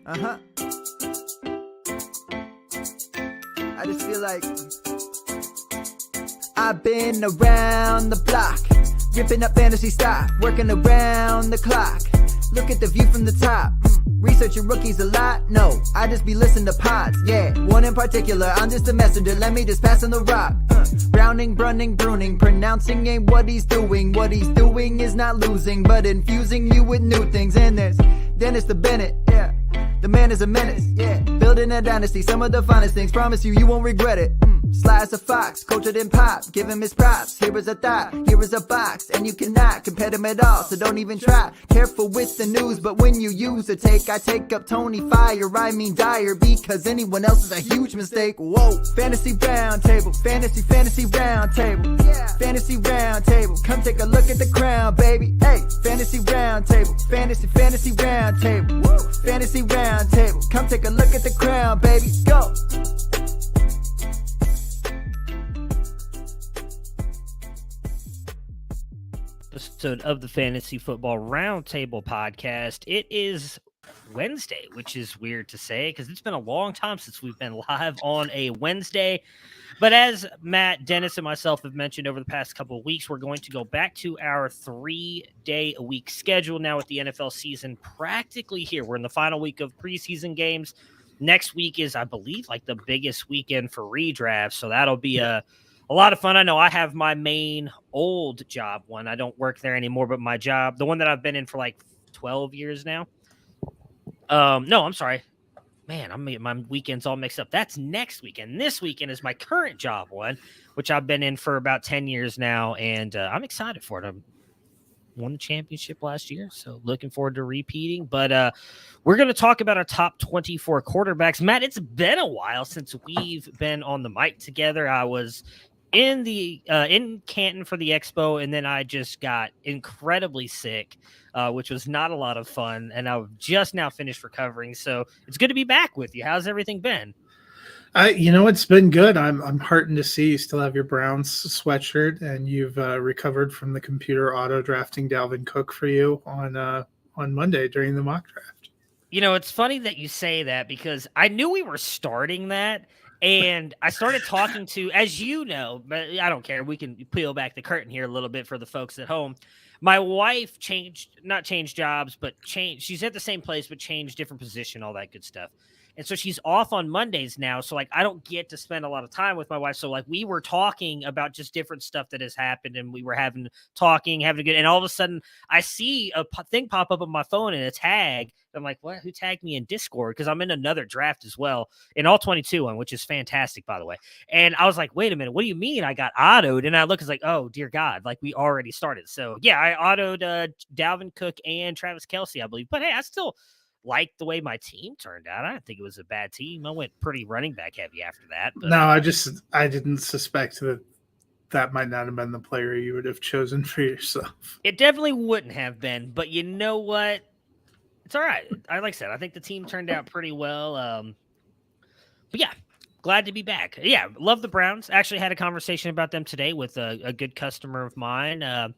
I just feel like I've been around the block, ripping up fantasy stock, working around the clock. Look at the view from the top. Researching rookies a lot? No, I just be listening to pods. Yeah, one in particular, I'm just a messenger. Let me just pass on the rock. Browning, brunning, pruning, pronouncing ain't what he's doing. What he's doing is not losing, but infusing you with new things. And there's Dennis the Bennett, yeah. The man is a menace, yeah. Building a dynasty, some of the finest things. Promise you, you won't regret it. Sly as a fox, cultured in pop. Give him his props. Here is a thought, here is a box. And you cannot compare them at all, so don't even try. Careful with the news, but when you use a take, I take up Tony Fire. I mean Dyer, because anyone else is a huge mistake. Whoa. Fantasy Roundtable, fantasy Roundtable. Yeah. Fantasy Roundtable, come take a look at the crown, baby. Hey, Fantasy Roundtable, fantasy Roundtable. Woo. Fantasy Roundtable, come take a look at the crown, baby. Go. Episode of the Fantasy Football Roundtable podcast. It is Wednesday, which is weird to say because it's been a long time since we've been live on a Wednesday. But as Matt, Dennis, and myself have mentioned over the past couple of weeks, we're going to go back to our 3-day-a-week schedule now with the NFL season practically here. We're in the final week of preseason games. Next week is, I believe, like the biggest weekend for redraft, so that'll be a lot of fun. I know I have my main old job one. I don't work there anymore, but my job, the one that I've been in for like 12 years now. No, I'm sorry. Man, my weekends all mixed up. That's next weekend. This weekend is my current job one, which I've been in for about 10 years now, and I'm excited for it. I won the championship last year, so looking forward to repeating. But we're going to talk about our top 24 quarterbacks. Matt, it's been a while since we've been on the mic together. I was in Canton for the expo, and then I just got incredibly sick, which was not a lot of fun, and I've just now finished recovering, so it's good to be back with you. How's everything been? It's been good. I'm heartened to see you still have your Browns sweatshirt, and you've recovered from the computer auto drafting Dalvin Cook for you on Monday during the mock draft. It's funny that you say that because I knew we were starting that. And I started talking to, as you know, but I don't care. We can peel back the curtain here a little bit for the folks at home. My wife not changed jobs, but she's at the same place, but changed different position, all that good stuff. And so she's off on Mondays now. So like, I don't get to spend a lot of time with my wife. So like we were talking about just different stuff that has happened, and we were having a good, and all of a sudden I see a thing pop up on my phone and a tag. I'm like, what? Who tagged me in Discord? Because I'm in another draft as well, in all 22 one, which is fantastic, by the way. And I was like, wait a minute, what do you mean I got autoed? And I look, it's like, oh dear God, like we already started. So yeah, I autoed Dalvin Cook and Travis Kelce, I believe. But hey, I still like the way my team turned out. I didn't think it was a bad team. I went pretty running back heavy after that. But no, I didn't suspect that might not have been the player you would have chosen for yourself. It definitely wouldn't have been, but you know what? It's all right. Like I said, I think the team turned out pretty well. But yeah, glad to be back. Yeah, love the Browns. Actually had a conversation about them today with a good customer of mine,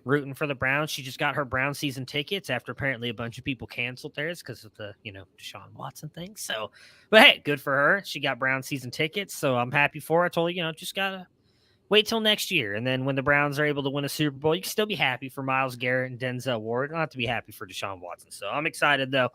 rooting for the Browns. She just got her Brown season tickets after apparently a bunch of people canceled theirs because of the, Deshaun Watson thing. So, but hey, good for her. She got Brown season tickets, so I'm happy for her. I told her, just gotta wait till next year. And then when the Browns are able to win a Super Bowl, you can still be happy for Myles Garrett and Denzel Ward. Not to be happy for Deshaun Watson. So I'm excited though.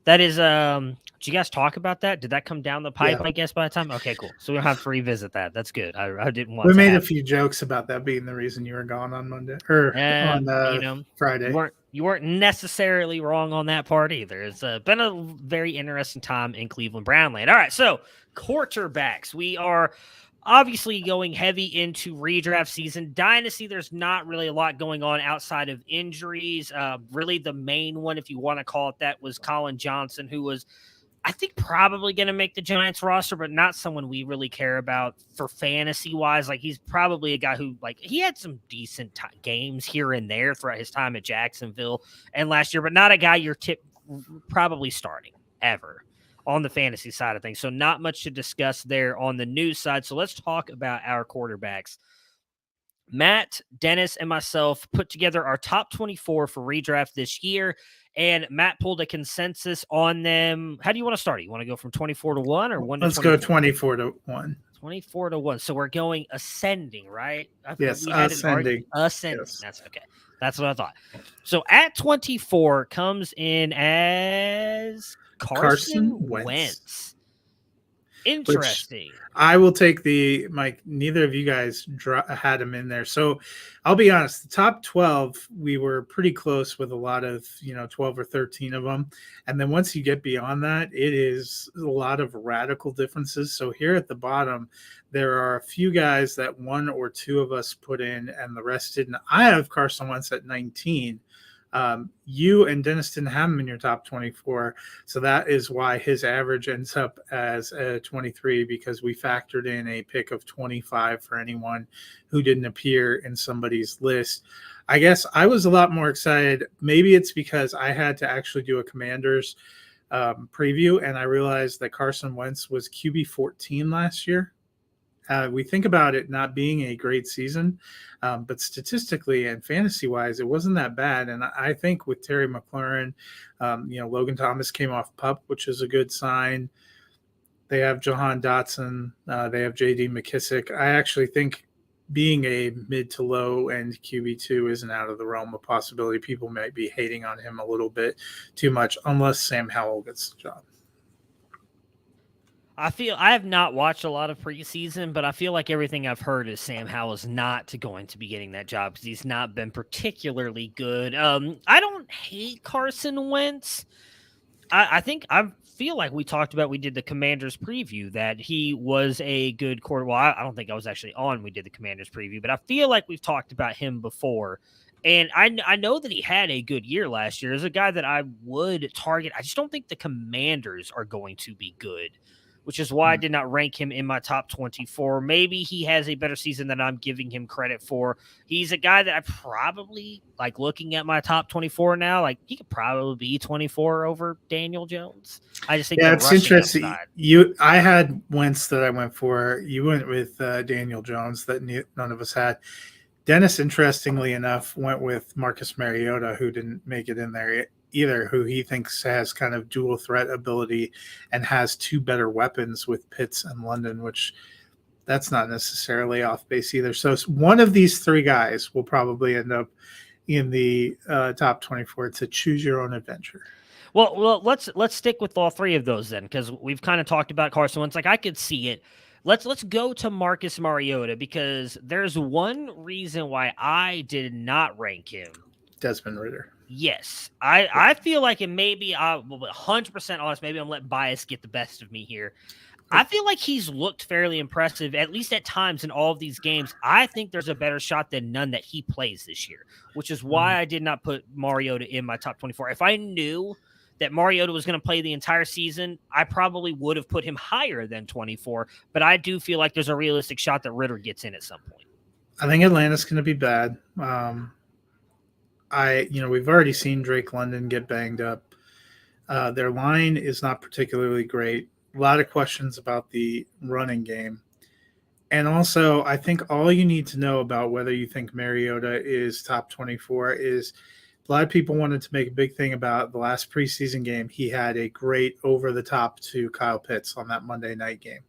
That is, did you guys talk about that? Did that come down the pipe, I guess, by the time? Okay, cool. So we don't have to revisit that. That's good. I didn't want We made a few jokes about that being the reason you were gone on Monday or on Friday. You weren't necessarily wrong on that part either. It's been a very interesting time in Cleveland Brownland. All right, so quarterbacks. We are obviously going heavy into redraft season. Dynasty, there's not really a lot going on outside of injuries. Really the main one, if you want to call it that, was Colin Johnson, who was, I think, probably going to make the Giants roster, but not someone we really care about for fantasy-wise. Like, he's probably a guy who, like, he had some decent games here and there throughout his time at Jacksonville and last year, but not a guy you're probably starting ever on the fantasy side of things. So not much to discuss there on the news side. So let's talk about our quarterbacks. Matt, Dennis, and myself put together our top 24 for redraft this year, and Matt pulled a consensus on them. How do you want to start? You want to go from 24 to 1 or 1 to 24? Let's go 24 to 1. 24 to 1. So we're going ascending, right? Yes, ascending. Ascending. Yes. That's okay. That's what I thought. So at 24 comes in as Carson Wentz. Interesting. I will take Mike. Neither of you guys had him in there. So I'll be honest. The top 12, we were pretty close with a lot of, 12 or 13 of them. And then once you get beyond that, it is a lot of radical differences. So here at the bottom, there are a few guys that one or two of us put in and the rest didn't. I have Carson Wentz at 19. You and Dennis didn't have him in your top 24, so that is why his average ends up as a 23, because we factored in a pick of 25 for anyone who didn't appear in somebody's list. I guess I was a lot more excited. Maybe it's because I had to actually do a Commanders preview, and I realized that Carson Wentz was QB 14 last year. We think about it not being a great season, but statistically and fantasy-wise, it wasn't that bad. And I think with Terry McLaurin, Logan Thomas came off PUP, which is a good sign. They have Jahan Dotson. They have J.D. McKissick. I actually think being a mid to low end QB2 isn't out of the realm of possibility. People might be hating on him a little bit too much, unless Sam Howell gets the job. I have not watched a lot of preseason, but I feel like everything I've heard is Sam Howell is not going to be getting that job because he's not been particularly good. I don't hate Carson Wentz. I feel like we talked about, we did the Commanders preview, that he was a good quarterback. Well, I don't think I was actually on. We did the Commanders preview, but I feel like we've talked about him before. And I know that he had a good year last year. As a guy that I would target, I just don't think the Commanders are going to be good, which is why I did not rank him in my top 24. Maybe he has a better season than I'm giving him credit for. He's a guy that I probably, like, looking at my top 24 now, like, he could probably be 24 over Daniel Jones. I just think it's interesting. I had Wentz that I went for. You went with Daniel Jones that none of us had. Dennis, interestingly enough, went with Marcus Mariota, who didn't make it in there either, who he thinks has kind of dual threat ability and has two better weapons with Pitts and London, which that's not necessarily off base either. So one of these three guys will probably end up in the top 24 to choose your own adventure. Well, let's stick with all three of those then, because we've kind of talked about Carson Wentz. Like, I could see it. Let's go to Marcus Mariota, because there's one reason why I did not rank him. Desmond Ridder. Yes, I feel like it may be 100% honest. Maybe I'm letting bias get the best of me here. I feel like he's looked fairly impressive, at least at times in all of these games. I think there's a better shot than none that he plays this year, which is why I did not put Mariota in my top 24. If I knew that Mariota was going to play the entire season, I probably would have put him higher than 24, but I do feel like there's a realistic shot that Ridder gets in at some point. I think Atlanta's going to be bad. We've already seen Drake London get banged up. Their line is not particularly great. A lot of questions about the running game. And also, I think all you need to know about whether you think Mariota is top 24 is a lot of people wanted to make a big thing about the last preseason game. He had a great over-the-top to Kyle Pitts on that Monday night game.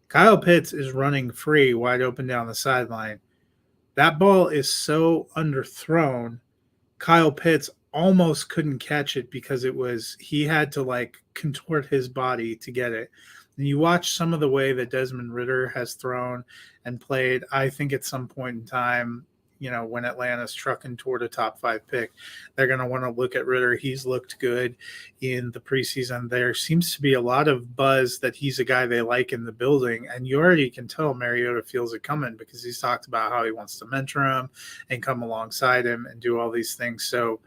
Kyle Pitts is running free, wide open down the sideline. That ball is so underthrown, Kyle Pitts almost couldn't catch it because he had to contort his body to get it. And you watch some of the way that Desmond Ridder has thrown and played. I think at some point in time, when Atlanta's trucking toward a top 5 pick, they're going to want to look at Ridder. He's looked good in the preseason. There seems to be a lot of buzz that he's a guy they like in the building, and you already can tell Mariota feels it coming because he's talked about how he wants to mentor him and come alongside him and do all these things. So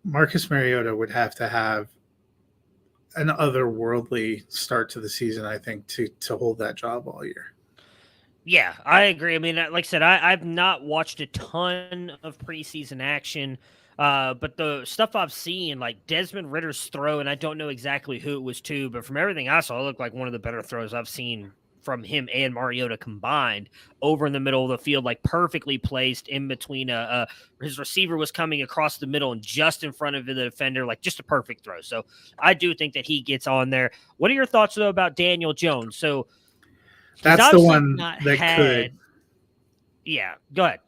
Marcus Mariota would have to have an otherworldly start to the season, I think, to hold that job all year. Yeah, I agree. I mean, like I said, I've not watched a ton of preseason action, but the stuff I've seen, like Desmond Ridder's throw, and I don't know exactly who it was to, but from everything I saw, it looked like one of the better throws I've seen from him and Mariota combined over in the middle of the field, like perfectly placed in between his receiver was coming across the middle and just in front of the defender, like just a perfect throw. So I do think that he gets on there. What are your thoughts though about Daniel Jones? So that's the one that could. Yeah, go ahead.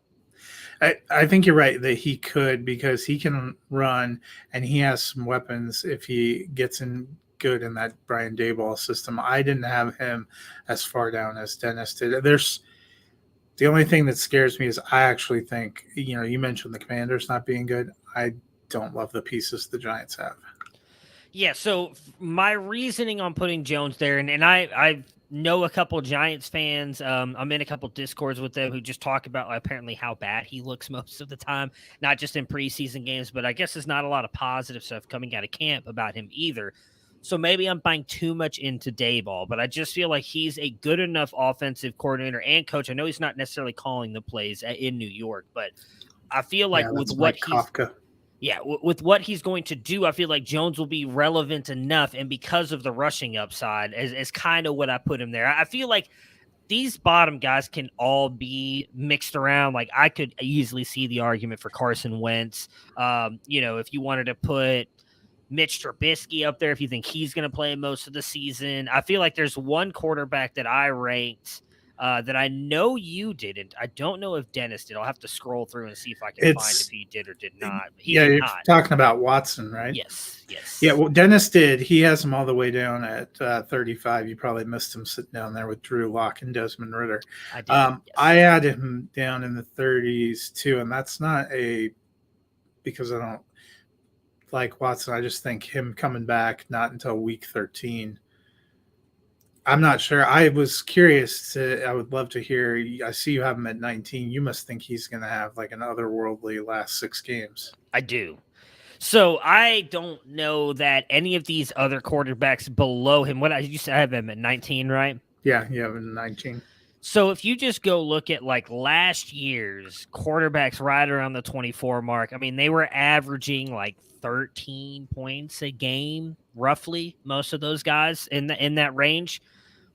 I think you're right that he could, because he can run and he has some weapons if he gets in good in that Brian Daboll system. I didn't have him as far down as Dennis did. The only thing that scares me is I actually think, you mentioned the Commanders not being good. I don't love the pieces the Giants have. Yeah, so my reasoning on putting Jones there, and I know a couple Giants fans. I'm in a couple Discords with them who just talk about apparently how bad he looks most of the time, not just in preseason games, but I guess there's not a lot of positive stuff coming out of camp about him either. So maybe I'm buying too much into Daboll, but I just feel like he's a good enough offensive coordinator and coach. I know he's not necessarily calling the plays in New York, but I feel like with what Kafka. Yeah, with what he's going to do, I feel like Jones will be relevant enough, and because of the rushing upside, is kind of what I put him there. I feel like these bottom guys can all be mixed around. Like I could easily see the argument for Carson Wentz. If you wanted to put Mitch Trubisky up there, if you think he's going to play most of the season. I feel like there's one quarterback that I ranked that I know you didn't. I don't know if Dennis did. I'll have to scroll through and see if I can find if he did or did not. You're talking about Watson, right? Yes. Yeah, well, Dennis did. He has him all the way down at 35. You probably missed him sitting down there with Drew Lock and Desmond Ridder. I did. Yes. I had him down in the 30s too, and that's not because I don't like Watson. I just think him coming back not until week 13. I'm not sure. I was curious I would love to hear. I see you have him at 19. You must think he's going to have like an otherworldly last 6 games. I do. So I don't know that any of these other quarterbacks below him, you said I have him at 19, right? Yeah, you have him at 19. So if you just go look at like last year's quarterbacks right around the 24 mark, I mean, they were averaging like 13 points a game, roughly, most of those guys in that range.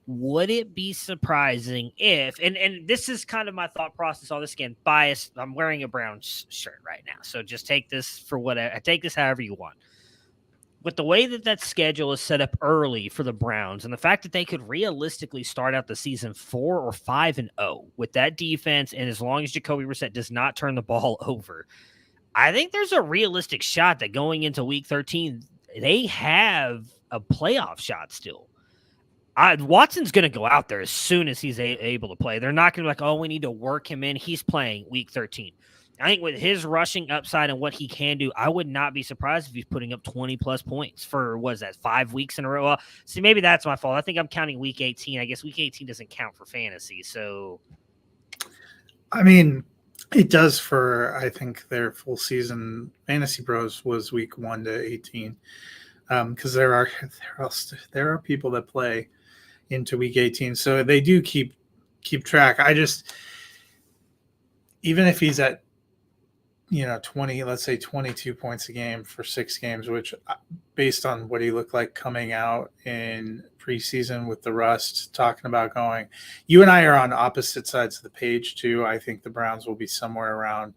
Would it be surprising if, and this is kind of my thought process on this, again, biased. I'm wearing a brown shirt right now, so just take this for whatever. Take this however you want. With the way that schedule is set up early for the Browns, and the fact that they could realistically start out the season 4 or 5-0 with that defense, and as long as Jacoby Brissett does not turn the ball over, I think there's a realistic shot that going into Week 13, they have a playoff shot still. Watson's going to go out there as soon as he's able to play. They're not going to be like, oh, we need to work him in. He's playing Week 13. I think with his rushing upside and what he can do, I would not be surprised if he's putting up 20-plus points for, 5 weeks in a row? Well, see, maybe that's my fault. I think I'm counting Week 18. I guess Week 18 doesn't count for fantasy, so. I mean, it does for, I think, their full season. Fantasy Bros was Week 1 to 18 because there are people that play into Week 18, so they do keep track. I just, even if he's at 20, let's say 22 points a game for 6 games, which based on what he looked like coming out in preseason with the rust, talking about going, you and I are on opposite sides of the page too. I think the Browns will be somewhere around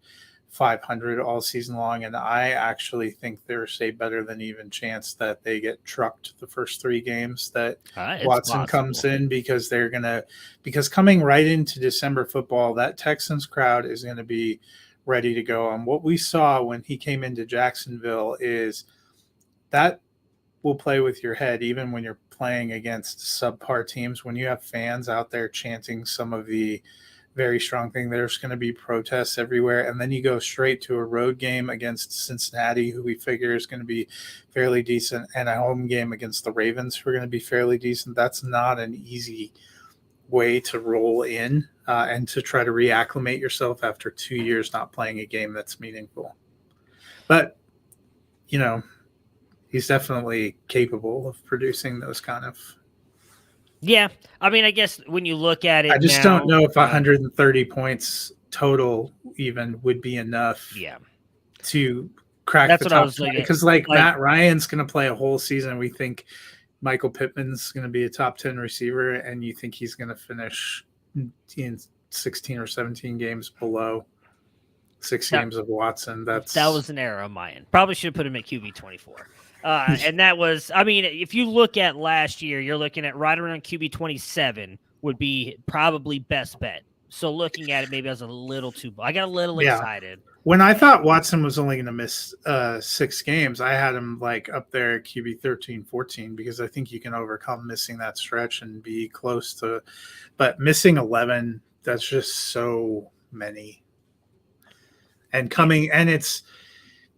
500 all season long, and I actually think there's a better than even chance that they get trucked the first 3 games that Watson comes in, because because coming right into December football, that Texans crowd is going to be ready to go. And what we saw when he came into Jacksonville is that will play with your head, even when you're playing against subpar teams. When you have fans out there chanting some of the very strong thing, there's going to be protests everywhere. And then you go straight to a road game against Cincinnati, who we figure is going to be fairly decent, and a home game against the Ravens, who are going to be fairly decent. That's not an easy way to roll in and to try to reacclimate yourself after 2 years not playing a game that's meaningful. But, he's definitely capable of producing those kind of. Yeah. I mean, I guess when you look at it, I just don't know if 130 points total even would be enough to crack the top 20. Because Matt Ryan's going to play a whole season. We think Michael Pittman's going to be a top 10 receiver, and you think he's going to finish in 16 or 17 games below 6 games of Watson. That was an error on my end. Probably should have put him at QB 24. And that was, I mean, if you look at last year, you're looking at right around QB 27 would be probably best bet. So looking at it, maybe I was a little too, I got a little excited. When I thought Watson was only going to miss 6 games, I had him like up there at QB 13, 14, because I think you can overcome missing that stretch and be close to, but missing 11, that's just so many. And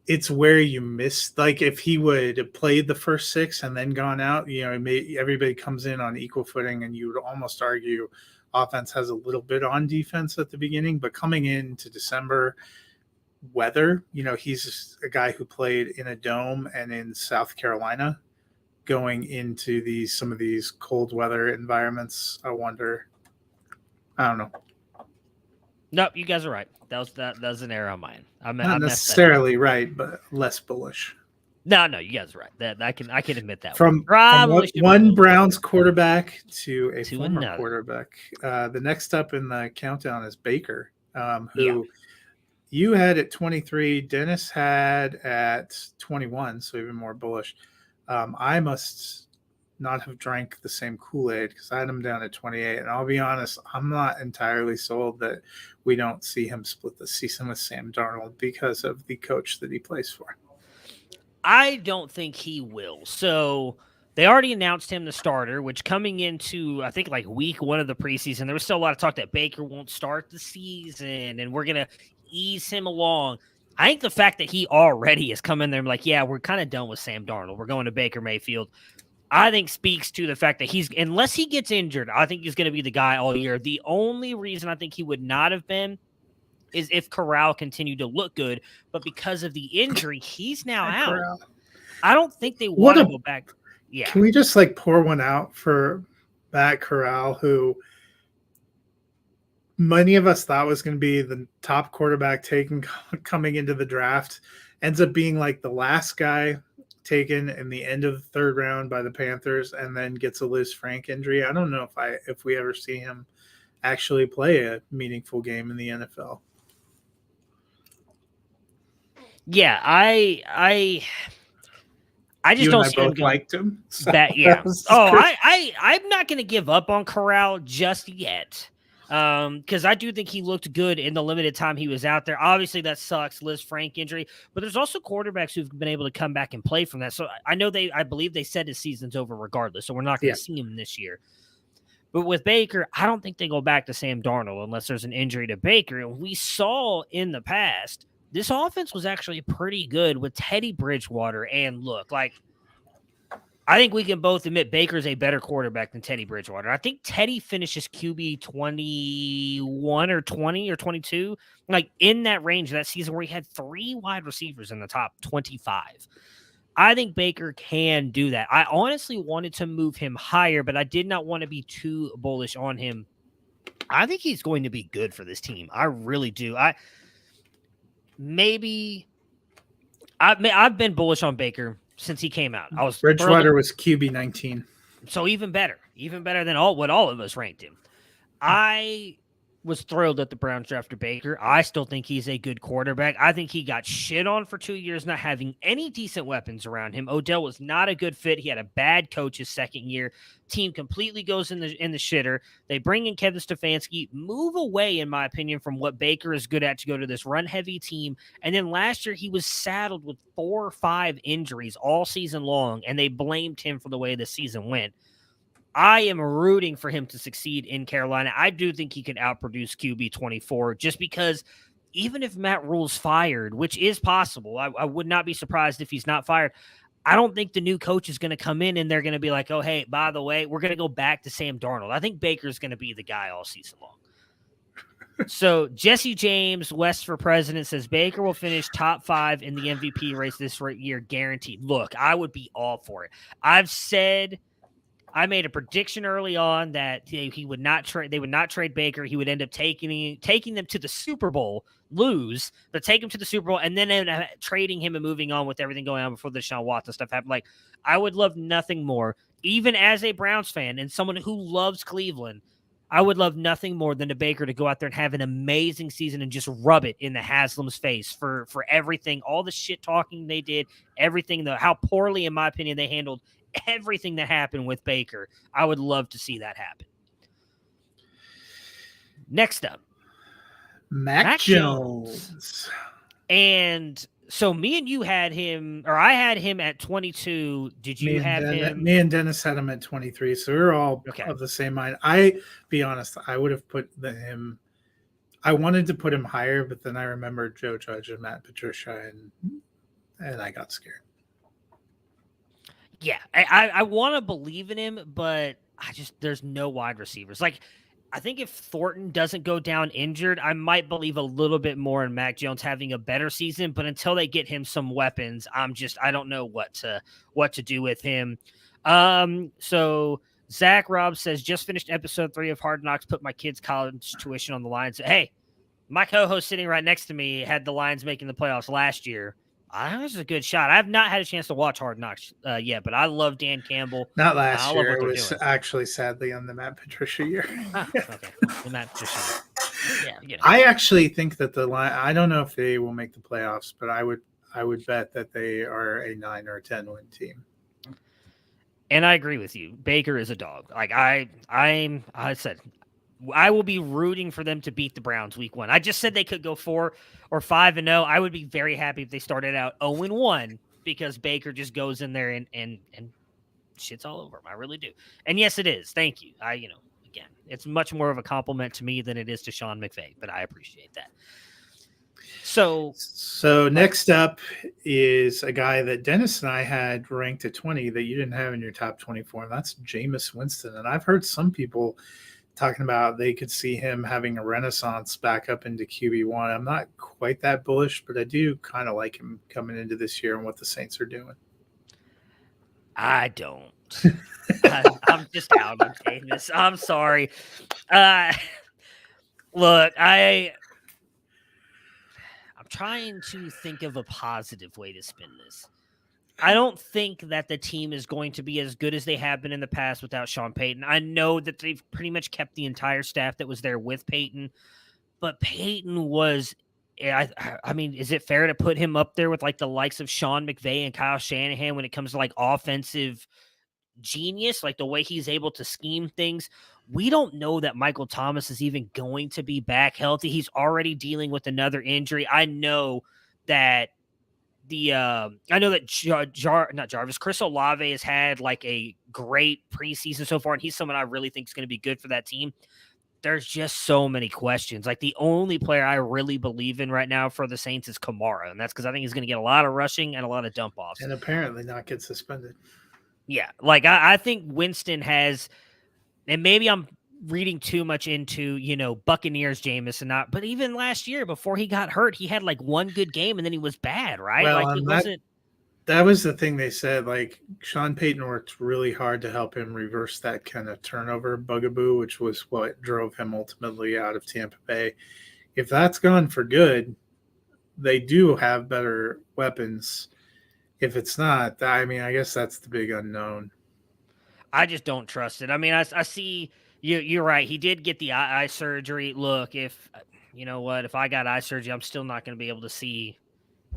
it's where you miss, like if he would have played the first 6 and then gone out, everybody comes in on equal footing, and you would almost argue offense has a little bit on defense at the beginning, but coming into December, weather, he's a guy who played in a dome and in South Carolina. Going into some of these cold weather environments, I don't know. Nope, you guys are right. That was an error on mine. Not necessarily right, but less bullish. No, you guys are right. That I can admit that. From one Browns quarterback to a former quarterback. The next up in the countdown is Baker, who you had at 23, Dennis had at 21, so even more bullish. I must not have drank the same Kool-Aid because I had him down at 28. And I'll be honest, I'm not entirely sold that we don't see him split the season with Sam Darnold because of the coach that he plays for. I don't think he will. So they already announced him the starter, which coming into, I think, like week 1 of the preseason, there was still a lot of talk that Baker won't start the season and we're going to ease him along. I think the fact that he already has come in there and like, yeah, we're kind of done with Sam Darnold. We're going to Baker Mayfield. I think speaks to the fact that unless he gets injured, I think he's going to be the guy all year. The only reason I think he would not have been is if Corral continued to look good, but because of the injury, he's now out. Corral. I don't think they want to go back. Yeah. Can we just pour one out for Matt Corral, who many of us thought was going to be the top quarterback taken coming into the draft, ends up being like the last guy taken in the end of the 3rd round by the Panthers, and then gets a Liz Frank injury. I don't know if we ever see him actually play a meaningful game in the NFL. Yeah, I just don't see him. Liked him. So yeah. I'm not going to give up on Corral just yet. Because I do think he looked good in the limited time he was out there. Obviously, that sucks, Liz Frank injury. But there's also quarterbacks who've been able to come back and play from that. So I believe they said his season's over regardless. So we're not going to see him this year. But with Baker, I don't think they go back to Sam Darnold unless there's an injury to Baker. And we saw in the past, this offense was actually pretty good with Teddy Bridgewater. And look, I think we can both admit Baker's a better quarterback than Teddy Bridgewater. I think Teddy finishes QB 21 or 20 or 22, in that range that season where he had 3 wide receivers in the top 25. I think Baker can do that. I honestly wanted to move him higher, but I did not want to be too bullish on him. I think he's going to be good for this team. I really do. I've been bullish on Baker since he came out. Bridgewater was QB 19. So even better than what all of us ranked him. I was thrilled that the Browns drafted Baker. I still think he's a good quarterback. I think he got shit on for 2 years, not having any decent weapons around him. Odell was not a good fit. He had a bad coach his 2nd year. Team completely goes in the shitter. They bring in Kevin Stefanski, move away, in my opinion, from what Baker is good at to go to this run-heavy team. And then last year, he was saddled with 4 or 5 injuries all season long, and they blamed him for the way the season went. I am rooting for him to succeed in Carolina. I do think he could outproduce QB 24 just because even if Matt Rule's fired, which is possible, I would not be surprised if he's not fired. I don't think the new coach is going to come in and they're going to be like, oh, hey, by the way, we're going to go back to Sam Darnold. I think Baker's going to be the guy all season long. So Jesse James, West for President, says Baker will finish top 5 in the MVP race this year, guaranteed. Look, I would be all for it. I made a prediction early on that he would not trade. They would not trade Baker. He would end up taking them to the Super Bowl, lose, but take him to the Super Bowl, and then trading him and moving on with everything going on before the Deshaun Watson stuff happened. I would love nothing more even as a Browns fan and someone who loves Cleveland, I would love nothing more than a Baker to go out there and have an amazing season and just rub it in the Haslam's face for everything, all the shit talking they did, everything, how poorly, in my opinion, they handled everything that happened with Baker. I would love to see that happen. Next up, Mac Jones. And so me and you had him, or I had him at 22. Did you have him? Me and Dennis had him at 23. So we were all of the same mind. Be honest, I would have put him. I wanted to put him higher, but then I remembered Joe Judge and Matt Patricia, and I got scared. Yeah, I want to believe in him, but there's no wide receivers. Like, I think if Thornton doesn't go down injured, I might believe a little bit more in Mac Jones having a better season. But until they get him some weapons, I don't know what to do with him. So Zach Robb says, just finished episode 3 of Hard Knocks, put my kids' college tuition on the line. So, hey, my co-host sitting right next to me had the Lions making the playoffs last year. I think this is a good shot. I have not had a chance to watch Hard Knocks yet, but I love Dan Campbell. Not last year. It was actually sadly on the Matt Patricia year. Okay. The Matt Patricia. Yeah. I actually think that I don't know if they will make the playoffs, but I would bet that they are a 9 or a 10 win team. And I agree with you. Baker is a dog. Like I said, I will be rooting for them to beat the Browns week 1. I just said they could go 4 or 5-0. I would be very happy if they started out 0-1 because Baker just goes in there and shit's all over him. I really do. And yes, it is. Thank you. Again, it's much more of a compliment to me than it is to Sean McVay, but I appreciate that. So next up is a guy that Dennis and I had ranked at 20 that you didn't have in your top 24, and that's Jameis Winston. And I've heard some people talking about they could see him having a renaissance back up into QB1. I'm not quite that bullish, but I do kind of like him coming into this year and what the Saints are doing. I don't. I'm just out on Jameis. I'm sorry. Look, I'm trying to think of a positive way to spin this. I don't think that the team is going to be as good as they have been in the past without Sean Payton. I know that they've pretty much kept the entire staff that was there with Payton, but Payton was, I mean, is it fair to put him up there with like the likes of Sean McVay and Kyle Shanahan when it comes to like offensive genius, like the way he's able to scheme things? We don't know that Michael Thomas is even going to be back healthy. He's already dealing with another injury. I know that Jarvis, Chris Olave has had like a great preseason so far, and he's someone I really think is going to be good for that team. There's just so many questions. Like the only player I really believe in right now for the Saints is Kamara, and that's because I think he's going to get a lot of rushing and a lot of dump offs. And apparently not get suspended. Yeah, like I think Winston has, and maybe I'm reading too much into, Buccaneers Jameis and not, but even last year before he got hurt, he had like one good game and then he was bad, right? Well, like he wasn't. That was the thing they said, like Sean Payton worked really hard to help him reverse that kind of turnover bugaboo, which was what drove him ultimately out of Tampa Bay. If that's gone for good, they do have better weapons. If it's not, I mean, I guess that's the big unknown. I just don't trust it. I mean, I see you're right. He did get the eye surgery. Look, if I got eye surgery, I'm still not going to be able to see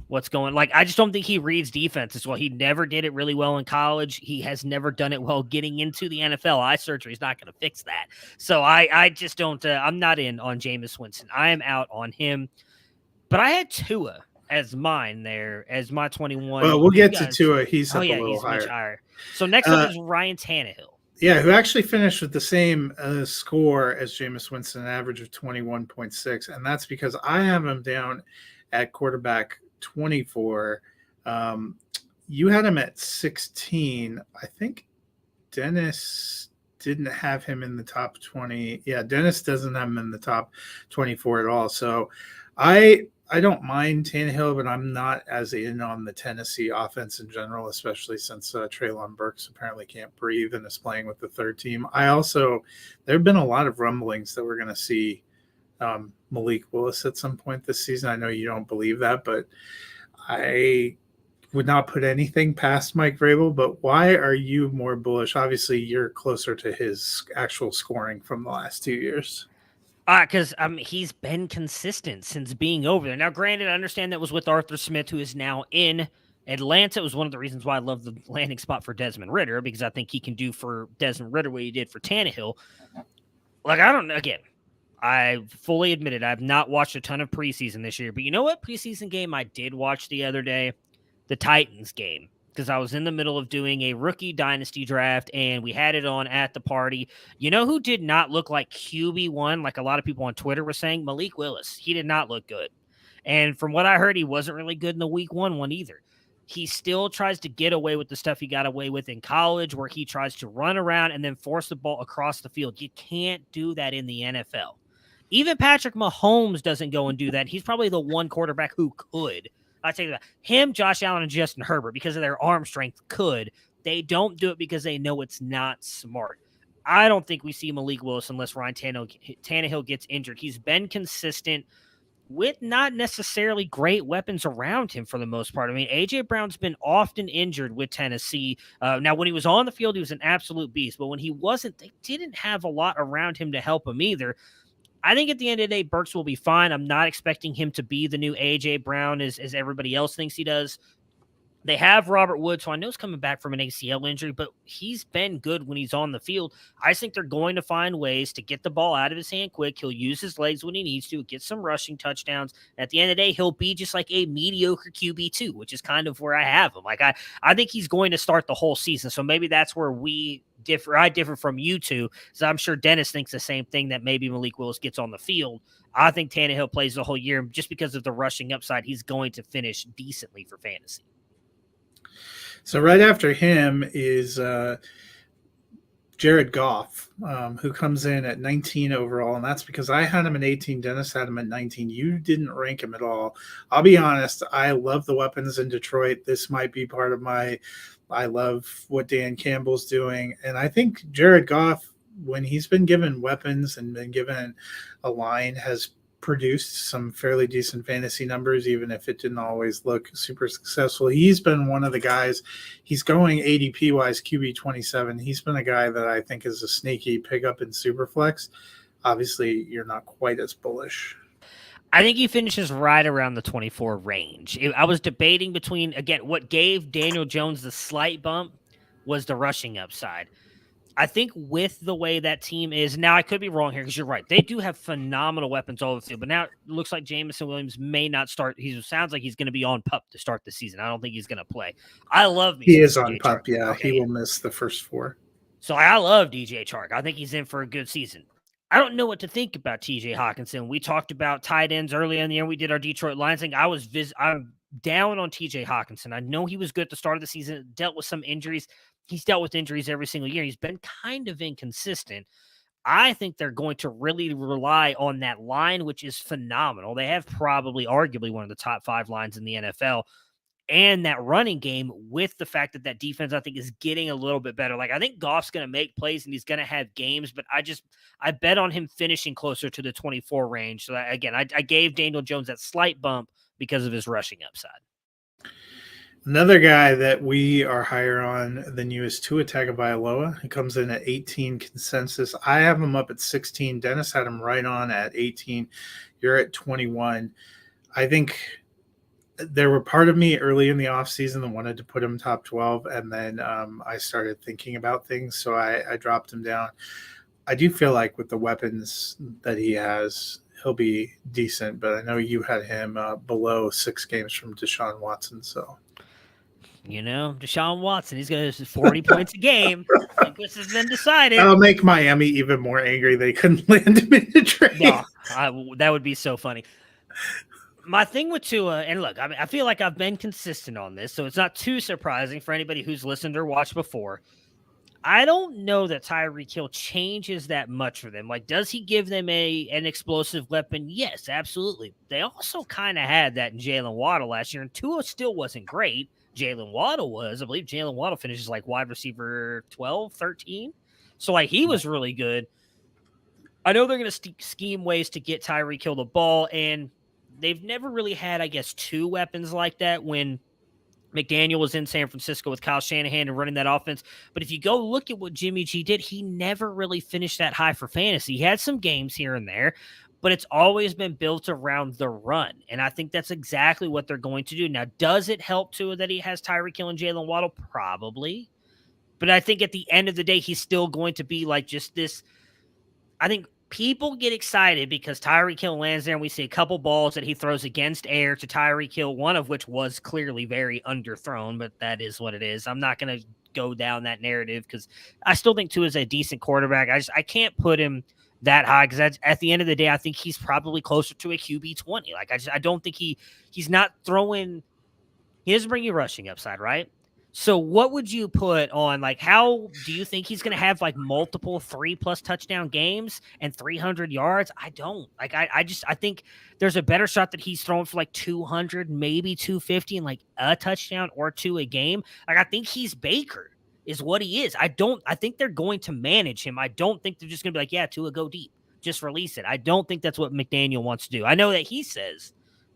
what's going. Like, I just don't think he reads defense as well. He never did it really well in college. He has never done it well getting into the NFL. Eye surgery is not going to fix that. So I just don't. I'm not in on Jameis Winston. I am out on him. But I had Tua as mine there as my 21. Well, we'll get to Tua. He's a little higher. Much higher. So next up is Ryan Tannehill. Yeah, who actually finished with the same score as Jameis Winston, an average of 21.6. And that's because I have him down at quarterback 24. You had him at 16. I think Dennis didn't have him in the top 20. Yeah, Dennis doesn't have him in the top 24 at all. So I don't mind Tannehill, but I'm not as in on the Tennessee offense in general, especially since Treylon Burks apparently can't breathe and is playing with the third team. There have been a lot of rumblings that we're going to see Malik Willis at some point this season. I know you don't believe that, but I would not put anything past Mike Vrabel, but why are you more bullish? Obviously, you're closer to his actual scoring from the last 2 years. Because he's been consistent since being over there. Now, granted, I understand that was with Arthur Smith, who is now in Atlanta. It was one of the reasons why I love the landing spot for Desmond Ridder, because I think he can do for Desmond Ridder what he did for Tannehill. Like, I don't know. Again, I fully admit it. I've not watched a ton of preseason this year, but you know what preseason game I did watch the other day? The Titans game, because I was in the middle of doing a rookie dynasty draft, and we had it on at the party. You know who did not look like QB1, like a lot of people on Twitter were saying? Malik Willis. He did not look good. And from what I heard, he wasn't really good in the week one either. He still tries to get away with the stuff he got away with in college, where he tries to run around and then force the ball across the field. You can't do that in the NFL. Even Patrick Mahomes doesn't go and do that. He's probably the one quarterback who could. I tell you that. Him, Josh Allen, and Justin Herbert, because of their arm strength, could. They don't do it because they know it's not smart. I don't think we see Malik Willis unless Ryan Tannehill gets injured. He's been consistent with not necessarily great weapons around him for the most part. I mean, A.J. Brown's been often injured with Tennessee. Now, when he was on the field, he was an absolute beast. But when he wasn't, they didn't have a lot around him to help him either. I think at the end of the day, Burks will be fine. I'm not expecting him to be the new A.J. Brown as everybody else thinks he does. They have Robert Woods, who I know is coming back from an ACL injury, but he's been good when he's on the field. I think they're going to find ways to get the ball out of his hand quick. He'll use his legs when he needs to, get some rushing touchdowns. At the end of the day, he'll be just like a mediocre QB2, which is kind of where I have him. Like I think he's going to start the whole season, so maybe that's where we differ. I differ from you two, so I'm sure Dennis thinks the same thing, that maybe Malik Willis gets on the field. I think Tannehill plays the whole year. Just because of the rushing upside, he's going to finish decently for fantasy. So right after him is Jared Goff, who comes in at 19 overall, and that's because I had him at 18. Dennis had him at 19. You didn't rank him at all. I'll be honest, I love the weapons in Detroit. This might be part of I love what Dan Campbell's doing. And I think Jared Goff, when he's been given weapons and been given a line, has produced some fairly decent fantasy numbers, even if it didn't always look super successful. He's been one of the guys. He's going ADP wise QB 27. He's been a guy that I think is a sneaky pickup in Superflex. Obviously, you're not quite as bullish. I think he finishes right around the 24 range. I was debating between, again, what gave Daniel Jones the slight bump was the rushing upside. I think with the way that team is now, I could be wrong here because you're right. They do have phenomenal weapons all over the field, but now it looks like Jameson Williams may not start. He sounds like he's going to be on PUP to start the season. I don't think he's going to play. I love me. He is on PUP, yeah. Okay. He will miss the first 4. So I love DJ Chark. I think he's in for a good season. I don't know what to think about TJ Hawkinson. We talked about tight ends early in the year. We did our Detroit Lions thing. I'm down on TJ Hawkinson. I know he was good at the start of the season, dealt with some injuries. He's dealt with injuries every single year. He's been kind of inconsistent. I think they're going to really rely on that line, which is phenomenal. They have probably arguably one of the top 5 lines in the NFL. And that running game, with the fact that defense, I think, is getting a little bit better. Like, I think Goff's going to make plays and he's going to have games, but I bet on him finishing closer to the 24 range. So, again, I gave Daniel Jones that slight bump because of his rushing upside. Another guy that we are higher on than you is Tua Tagovailoa. He comes in at 18 consensus. I have him up at 16. Dennis had him right on at 18. You're at 21. I think there were part of me early in the offseason that wanted to put him top 12, and then I started thinking about things, so I dropped him down. I do feel like with the weapons that he has, he'll be decent, but I know you had him below 6 games from Deshaun Watson, so... You know, Deshaun Watson, he's going to 40 points a game. I think this has been decided. That'll make Miami even more angry. They couldn't land him in the trade. No, that would be so funny. My thing with Tua, and look, I feel like I've been consistent on this, so it's not too surprising for anybody who's listened or watched before. I don't know that Tyreek Hill changes that much for them. Like, does he give them an explosive weapon? Yes, absolutely. They also kind of had that in Jalen Waddle last year, and Tua still wasn't great. Jalen Waddle was. I believe Jalen Waddle finishes like wide receiver 12, 13. So, like, he was really good. I know they're going to scheme ways to get Tyreek Hill the ball, and they've never really had, I guess, 2 weapons like that when McDaniel was in San Francisco with Kyle Shanahan and running that offense. But if you go look at what Jimmy G did, he never really finished that high for fantasy. He had some games here and there, but it's always been built around the run. And I think that's exactly what they're going to do. Now, does it help too that he has Tyreek Hill and Jalen Waddle? Probably. But I think at the end of the day, he's still going to be like just this. I think people get excited because Tyreek Hill lands there and we see a couple balls that he throws against air to Tyreek Hill, one of which was clearly very underthrown, but that is what it is. I'm not going to go down that narrative because I still think Tua is a decent quarterback. I can't put him that high because at the end of the day, I think he's probably closer to a QB 20. Like I don't think he's not throwing. He doesn't bring you rushing upside, right? So what would you put on, like, how do you think he's going to have like multiple 3+ touchdown games and 300 yards? I don't like, I think there's a better shot that he's throwing for like 200, maybe 250 and like a touchdown or two a game. Like, I think he's Baker is what he is. I think they're going to manage him. I don't think they're just going to be like, yeah, Tua, go deep, just release it. I don't think that's what McDaniel wants to do. I know that he says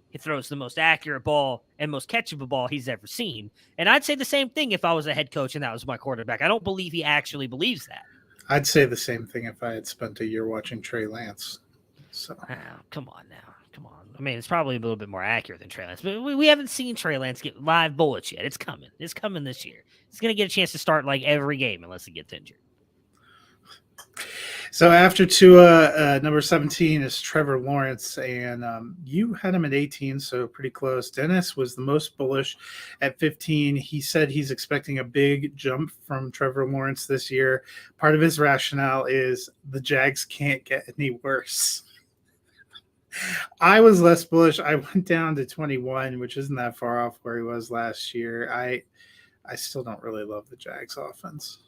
he throws the most accurate ball and most catchable ball he's ever seen. And I'd say the same thing if I was a head coach and that was my quarterback. I don't believe he actually believes that. I'd say the same thing if I had spent a year watching Trey Lance. So come on now. Come on. I mean, it's probably a little bit more accurate than Trey Lance, but we haven't seen Trey Lance get live bullets yet. It's coming. It's coming this year. He's going to get a chance to start like every game unless he gets injured. So after Tua, number 17 is Trevor Lawrence, and you had him at 18, so pretty close. Dennis was the most bullish at 15. He said he's expecting a big jump from Trevor Lawrence this year. Part of his rationale is the Jags can't get any worse. I was less bullish. I went down to 21, which isn't that far off where he was last year. I still don't really love the Jags offense.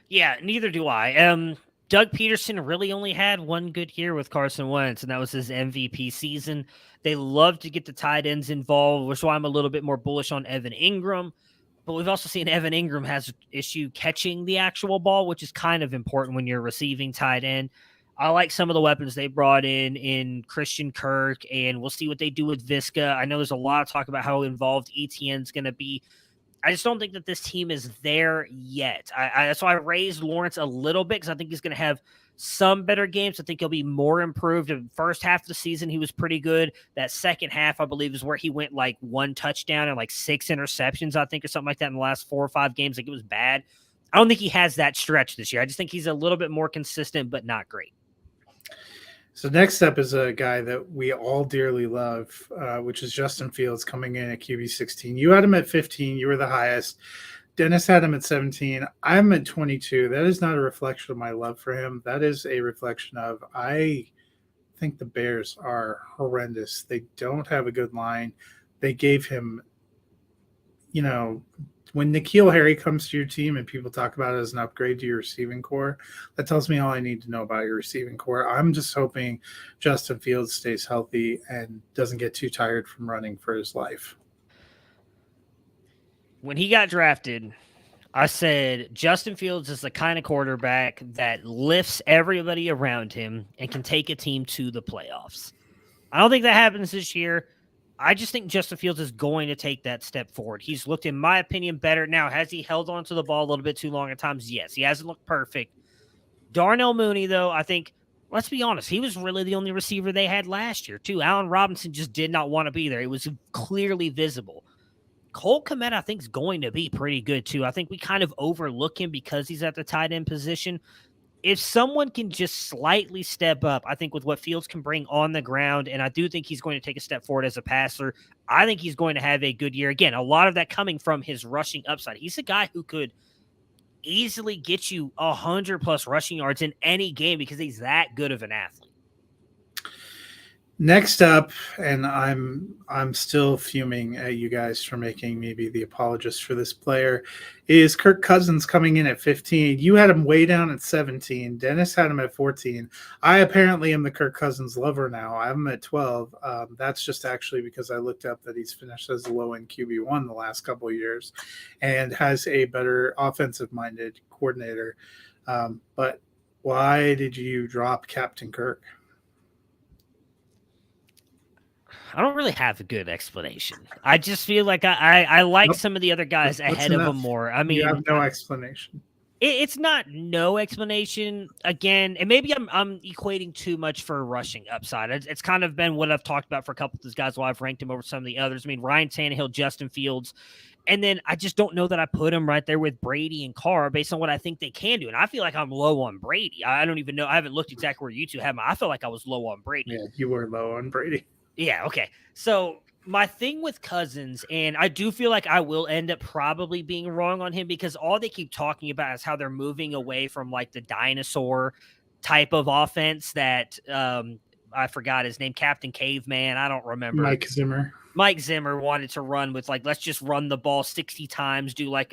Yeah, neither do I. Doug Peterson really only had one good year with Carson Wentz, and that was his MVP season. They love to get the tight ends involved, which is why I'm a little bit more bullish on Evan Ingram. But we've also seen Evan Ingram has issue catching the actual ball, which is kind of important when you're receiving tight end. I like some of the weapons they brought in Christian Kirk, and we'll see what they do with Visca. I know there's a lot of talk about how involved ETN's going to be. I just don't think that this team is there yet. That's why I raised Lawrence a little bit because I think he's going to have some better games. I think he'll be more improved. In the first half of the season, he was pretty good. That second half, I believe, is where he went like 1 touchdown and like 6 interceptions, I think, or something like that in the last 4 or 5 games. Like, it was bad. I don't think he has that stretch this year. I just think he's a little bit more consistent, but not great. So next up is a guy that we all dearly love, which is Justin Fields coming in at QB 16. You had him at 15. You were the highest. Dennis had him at 17. I'm at 22. That is not a reflection of my love for him. That is a reflection of I think the Bears are horrendous. They don't have a good line. They gave him, when N'Keal Harry comes to your team and people talk about it as an upgrade to your receiving core, that tells me all I need to know about your receiving core. I'm just hoping Justin Fields stays healthy and doesn't get too tired from running for his life. When he got drafted, I said Justin Fields is the kind of quarterback that lifts everybody around him and can take a team to the playoffs. I don't think that happens this year. I just think Justin Fields is going to take that step forward. He's looked, in my opinion, better. Now, has he held on to the ball a little bit too long at times? Yes. He hasn't looked perfect. Darnell Mooney, though, I think, let's be honest, he was really the only receiver they had last year, too. Allen Robinson just did not want to be there. It was clearly visible. Cole Kmet, I think, is going to be pretty good, too. I think we kind of overlook him because he's at the tight end position. If someone can just slightly step up, I think with what Fields can bring on the ground, and I do think he's going to take a step forward as a passer, I think he's going to have a good year. Again, a lot of that coming from his rushing upside. He's a guy who could easily get you 100+ rushing yards in any game because he's that good of an athlete. Next up, and I'm still fuming at you guys for making me be the apologist for this player, is Kirk Cousins coming in at 15. You had him way down at 17. Dennis had him at 14. I apparently am the Kirk Cousins lover now. I have him at 12. That's just actually because I looked up that he's finished as a low-end QB1 the last couple of years and has a better offensive-minded coordinator. But why did you drop Captain Kirk? I don't really have a good explanation. I just feel like I like Nope. some of the other guys That's ahead of enough. him more. I You mean, have no explanation. it's not no explanation again, and maybe I'm equating too much for rushing upside. It's kind of been what I've talked about for a couple of these guys while I've ranked him over some of the others. I mean, Ryan Tannehill, Justin Fields, and then I just don't know that I put him right there with Brady and Carr based on what I think they can do. And I feel like I'm low on Brady. I don't even know. I haven't looked exactly where you two have him. I feel like I was low on Brady. Yeah, you were low on Brady. Yeah, okay. So my thing with Cousins, and I do feel like I will end up probably being wrong on him because all they keep talking about is how they're moving away from like the dinosaur type of offense that I forgot his name, Captain Caveman. I don't remember. Mike Zimmer wanted to run with like, let's just run the ball 60 times, do like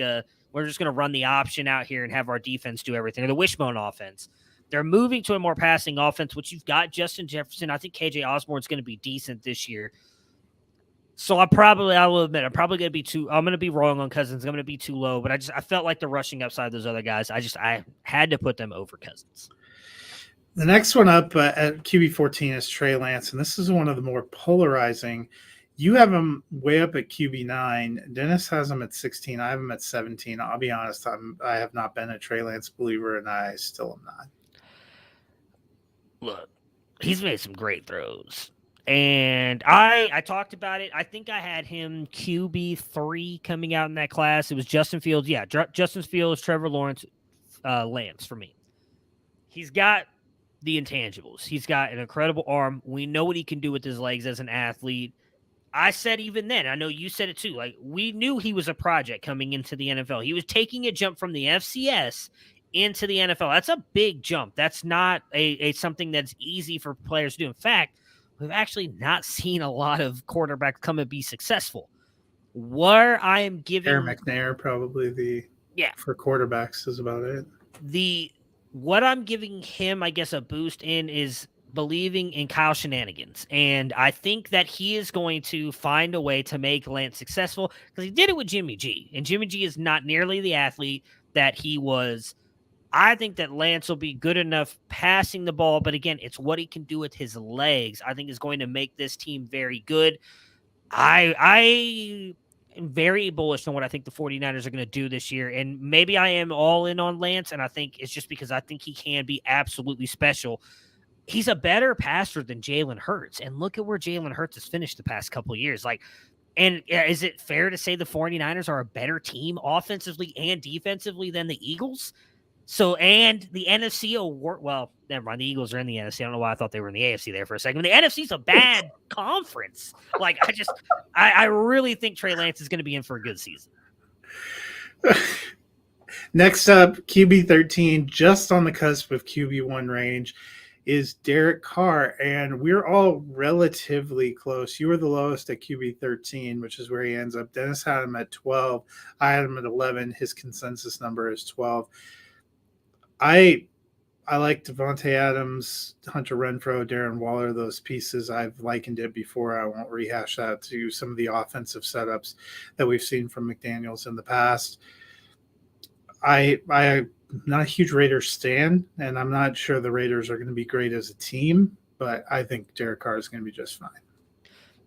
we're just going to run the option out here and have our defense do everything, or the wishbone offense. They're moving to a more passing offense, which you've got Justin Jefferson. I think KJ Osborne's going to be decent this year. So I will admit, I'm probably going to be wrong on Cousins. I'm going to be too low, but I felt like the rushing upside of those other guys. I had to put them over Cousins. The next one up at QB 14 is Trey Lance, and this is one of the more polarizing. You have him way up at QB 9. Dennis has him at 16. I have him at 17. I'll be honest, I have not been a Trey Lance believer, and I still am not. Look, he's made some great throws. And I talked about it. I think I had him QB 3 coming out in that class. It was Justin Fields. Yeah, Justin Fields, Trevor Lawrence, Lance for me. He's got the intangibles. He's got an incredible arm. We know what he can do with his legs as an athlete. I said even then, I know you said it too, like we knew he was a project coming into the NFL. He was taking a jump from the FCS into the NFL. That's a big jump. That's not a something that's easy for players to do. In fact, we've actually not seen a lot of quarterbacks come and be successful. Where I am giving Aaron McNair probably for quarterbacks is about it. What I'm giving him, I guess, a boost in is believing in Kyle shenanigans. And I think that he is going to find a way to make Lance successful because he did it with Jimmy G. And Jimmy G is not nearly the athlete that he was. I think that Lance will be good enough passing the ball. But again, it's what he can do with his legs, I think is going to make this team very good. I am very bullish on what I think the 49ers are going to do this year. And maybe I am all in on Lance. And I think it's just because I think he can be absolutely special. He's a better passer than Jalen Hurts. And look at where Jalen Hurts has finished the past couple of years. And is it fair to say the 49ers are a better team offensively and defensively than the Eagles? So, and the NFC well, never mind. The Eagles are in the NFC. I don't know why I thought they were in the AFC there for a second. The NFC's a bad conference. I really think Trey Lance is going to be in for a good season. Next up, QB 13, just on the cusp of QB1 range, is Derek Carr, and we're all relatively close. You were the lowest at QB 13, which is where he ends up. Dennis had him at 12. I had him at 11. His consensus number is 12. I like Devontae Adams, Hunter Renfrow, Darren Waller, those pieces. I've likened it before. I won't rehash that to some of the offensive setups that we've seen from McDaniels in the past. I'm not a huge Raiders stan, and I'm not sure the Raiders are going to be great as a team, but I think Derek Carr is going to be just fine.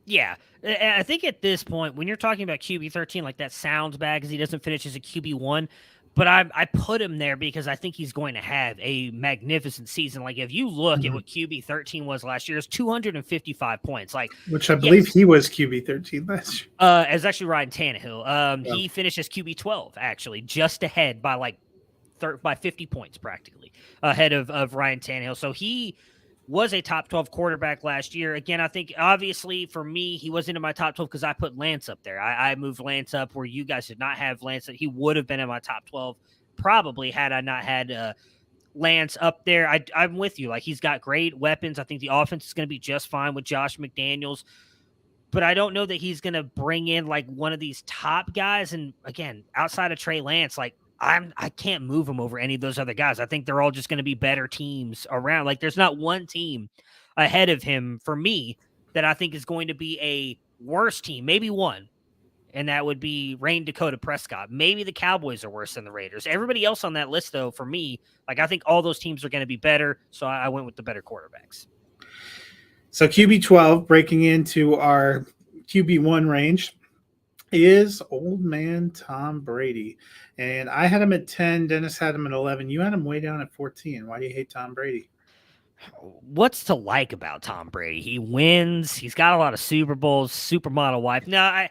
Yeah, I think at this point, when you're talking about QB 13, like that sounds bad because he doesn't finish as a QB 1, but I put him there because I think he's going to have a magnificent season. Like if you look at what QB 13 was last year, it's 255 points. Which I believe he was QB 13 last year. It's actually Ryan Tannehill. He finished as QB 12 actually, just ahead by by 50 points practically ahead of Ryan Tannehill. So he was a top 12 quarterback last year. Again, I think obviously for me, he wasn't in my top 12 because I put Lance up there. I moved Lance up where you guys did not have Lance. He would have been in my top 12 probably had I not had Lance up there. I'm with you. Like he's got great weapons. I think the offense is going to be just fine with Josh McDaniels. But I don't know that he's going to bring in like one of these top guys. And again, outside of Trey Lance, like I can't move him over any of those other guys. I think they're all just going to be better teams around. Like there's not one team ahead of him for me that I think is going to be a worse team. Maybe one, and that would be Rain Dakota Prescott. Maybe the Cowboys are worse than the Raiders. Everybody else on that list, though, for me, like I think all those teams are going to be better. So I went with the better quarterbacks. So QB 12, breaking into our QB 1 range, is old man Tom Brady. And I had him at 10. Dennis had him at 11. You had him way down at 14. Why do you hate Tom Brady? What's to like about Tom Brady? He wins. He's got a lot of Super Bowls, supermodel wife. Now,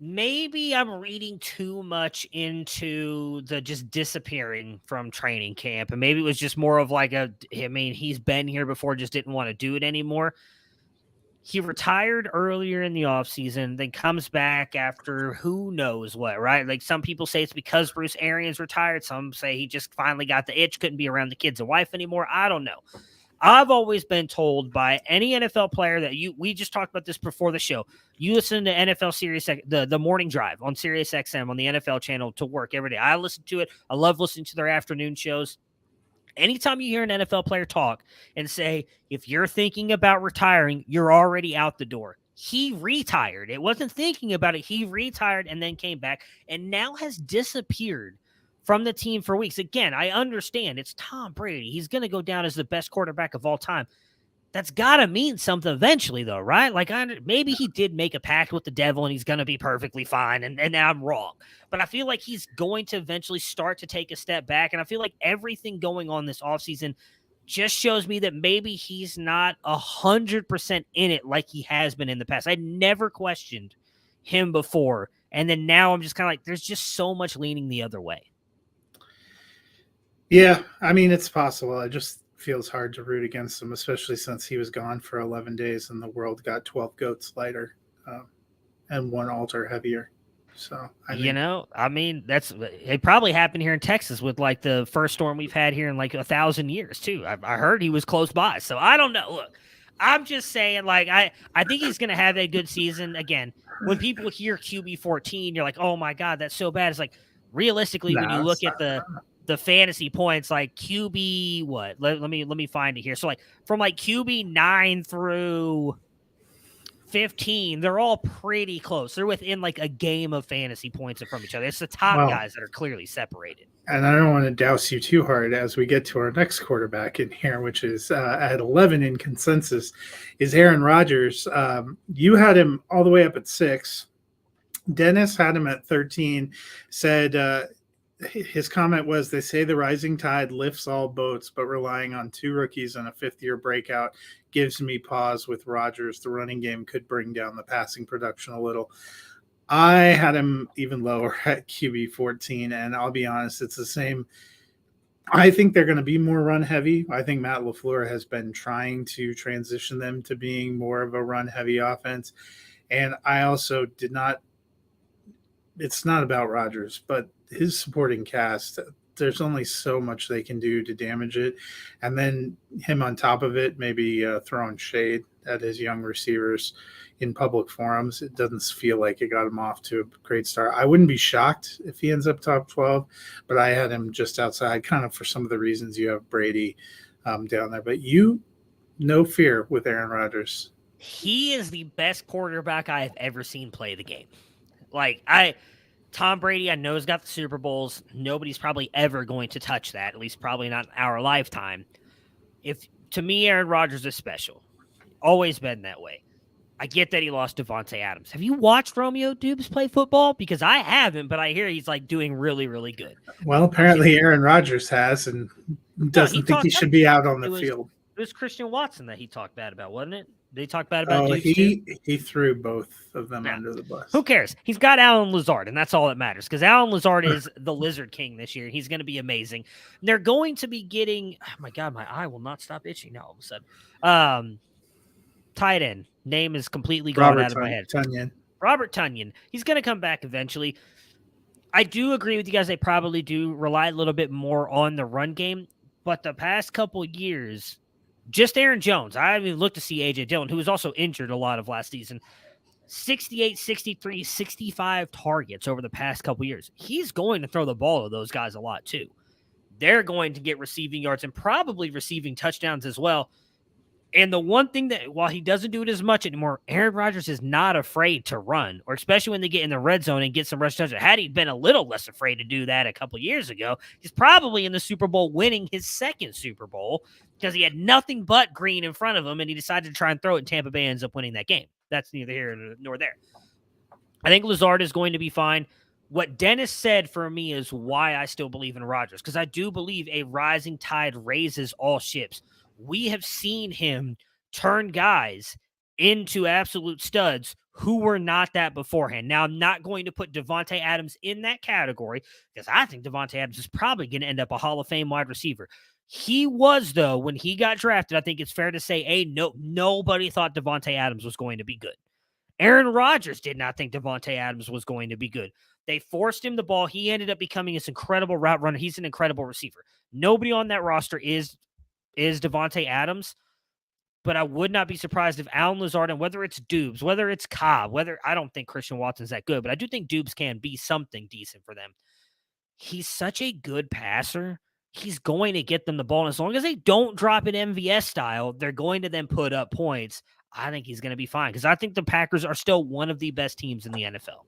maybe I'm reading too much into the just disappearing from training camp. And maybe it was just more of like he's been here before, just didn't want to do it anymore. He retired earlier in the offseason, then comes back after who knows what, right? Like some people say it's because Bruce Arians retired. Some say he just finally got the itch, couldn't be around the kids and wife anymore. I don't know. I've always been told by any NFL player that we just talked about this before the show. You listen to NFL Sirius, the morning drive on Sirius XM on the NFL channel to work every day. I listen to it. I love listening to their afternoon shows. Anytime you hear an NFL player talk and say, if you're thinking about retiring, you're already out the door. He retired. It wasn't thinking about it. He retired and then came back and now has disappeared from the team for weeks. Again, I understand it's Tom Brady. He's going to go down as the best quarterback of all time. That's got to mean something eventually, though, right? Like, maybe he did make a pact with the devil and he's going to be perfectly fine, and I'm wrong. But I feel like he's going to eventually start to take a step back, and I feel like everything going on this offseason just shows me that maybe he's not 100% in it like he has been in the past. I never questioned him before, and then now I'm just kind of like, there's just so much leaning the other way. Yeah, I mean, it's possible. It just feels hard to root against him, especially since he was gone for 11 days and the world got 12 goats lighter and one altar heavier. So, it probably happened here in Texas with like the first storm we've had here in like 1,000 years too. I heard he was close by. So I don't know. Look, I'm just saying, like, I think he's going to have a good season. Again, when people hear QB 14, you're like, oh my God, that's so bad. It's like, realistically, when you look at the fantasy points, like QB, what? Let me find it here. So like from like QB 9 through 15, they're all pretty close. They're within like a game of fantasy points from each other. It's the top guys that are clearly separated. And I don't want to douse you too hard as we get to our next quarterback in here, which is at 11 in consensus, is Aaron Rodgers. You had him all the way up at 6. Dennis had him at 13, said his comment was, they say the rising tide lifts all boats, but relying on 2 rookies and a 5th-year breakout gives me pause with Rodgers. The running game could bring down the passing production a little. I had him even lower at QB 14, and I'll be honest, it's the same. I think they're going to be more run-heavy. I think Matt LaFleur has been trying to transition them to being more of a run-heavy offense, and I also did not – it's not about Rodgers, but his supporting cast, there's only so much they can do to damage it. And then him on top of it, maybe throwing shade at his young receivers in public forums. It doesn't feel like it got him off to a great start. I wouldn't be shocked if he ends up top 12, but I had him just outside kind of for some of the reasons you have Brady down there. But no fear with Aaron Rodgers. He is the best quarterback I have ever seen play the game. Tom Brady, I know, has got the Super Bowls. Nobody's probably ever going to touch that, at least probably not in our lifetime. To me, Aaron Rodgers is special. Always been that way. I get that he lost Devontae Adams. Have you watched Romeo Dubes play football? Because I haven't, but I hear he's like doing really, really good. Well, apparently Aaron Rodgers has and doesn't think he should be out on the field. It was Christian Watson that he talked bad about, wasn't it? They talked bad about Dubes too? He threw both of them under the bus. Who cares? He's got Alan Lazard, and that's all that matters, because Alan Lazard is the Lizard King this year. He's going to be amazing. They're going to be getting – oh, my God, my eye will not stop itching now all of a sudden. Tight end. Name is completely gone out of my head. Robert Tonyan. He's going to come back eventually. I do agree with you guys. They probably do rely a little bit more on the run game, but the past couple years – just Aaron Jones. I haven't even looked to see A.J. Dillon, who was also injured a lot of last season. 68, 63, 65 targets over the past couple years. He's going to throw the ball to those guys a lot too. They're going to get receiving yards and probably receiving touchdowns as well. And the one thing that, while he doesn't do it as much anymore, Aaron Rodgers is not afraid to run, or especially when they get in the red zone and get some rush touchdowns. Had he been a little less afraid to do that a couple years ago, he's probably in the Super Bowl winning his second Super Bowl because he had nothing but green in front of him, and he decided to try and throw it, and Tampa Bay ends up winning that game. That's neither here nor there. I think Lazard is going to be fine. What Dennis said for me is why I still believe in Rodgers, because I do believe a rising tide raises all ships. We have seen him turn guys into absolute studs who were not that beforehand. Now, I'm not going to put Devontae Adams in that category because I think Devontae Adams is probably going to end up a Hall of Fame wide receiver. He was, though, when he got drafted, I think it's fair to say, nobody thought Devontae Adams was going to be good. Aaron Rodgers did not think Devontae Adams was going to be good. They forced him the ball. He ended up becoming this incredible route runner. He's an incredible receiver. Nobody on that roster is Devontae Adams, but I would not be surprised if Allen Lazard, and whether it's Dubes, whether it's Cobb, I don't think Christian Watson's that good, but I do think Dubes can be something decent for them. He's such a good passer. He's going to get them the ball. And as long as they don't drop it MVS style, they're going to then put up points. I think he's going to be fine because I think the Packers are still one of the best teams in the NFL.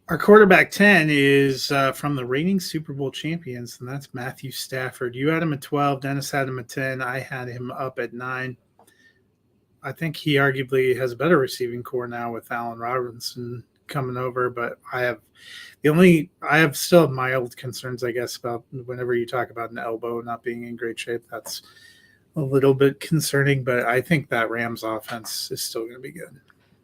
Our quarterback 10 is from the reigning Super Bowl champions, and that's Matthew Stafford. You had him at 12. Dennis had him at 10. I had him up at 9. I think he arguably has a better receiving core now with Allen Robinson coming over, but I still have mild concerns, I guess, about whenever you talk about an elbow not being in great shape. That's a little bit concerning, but I think that Rams offense is still going to be good.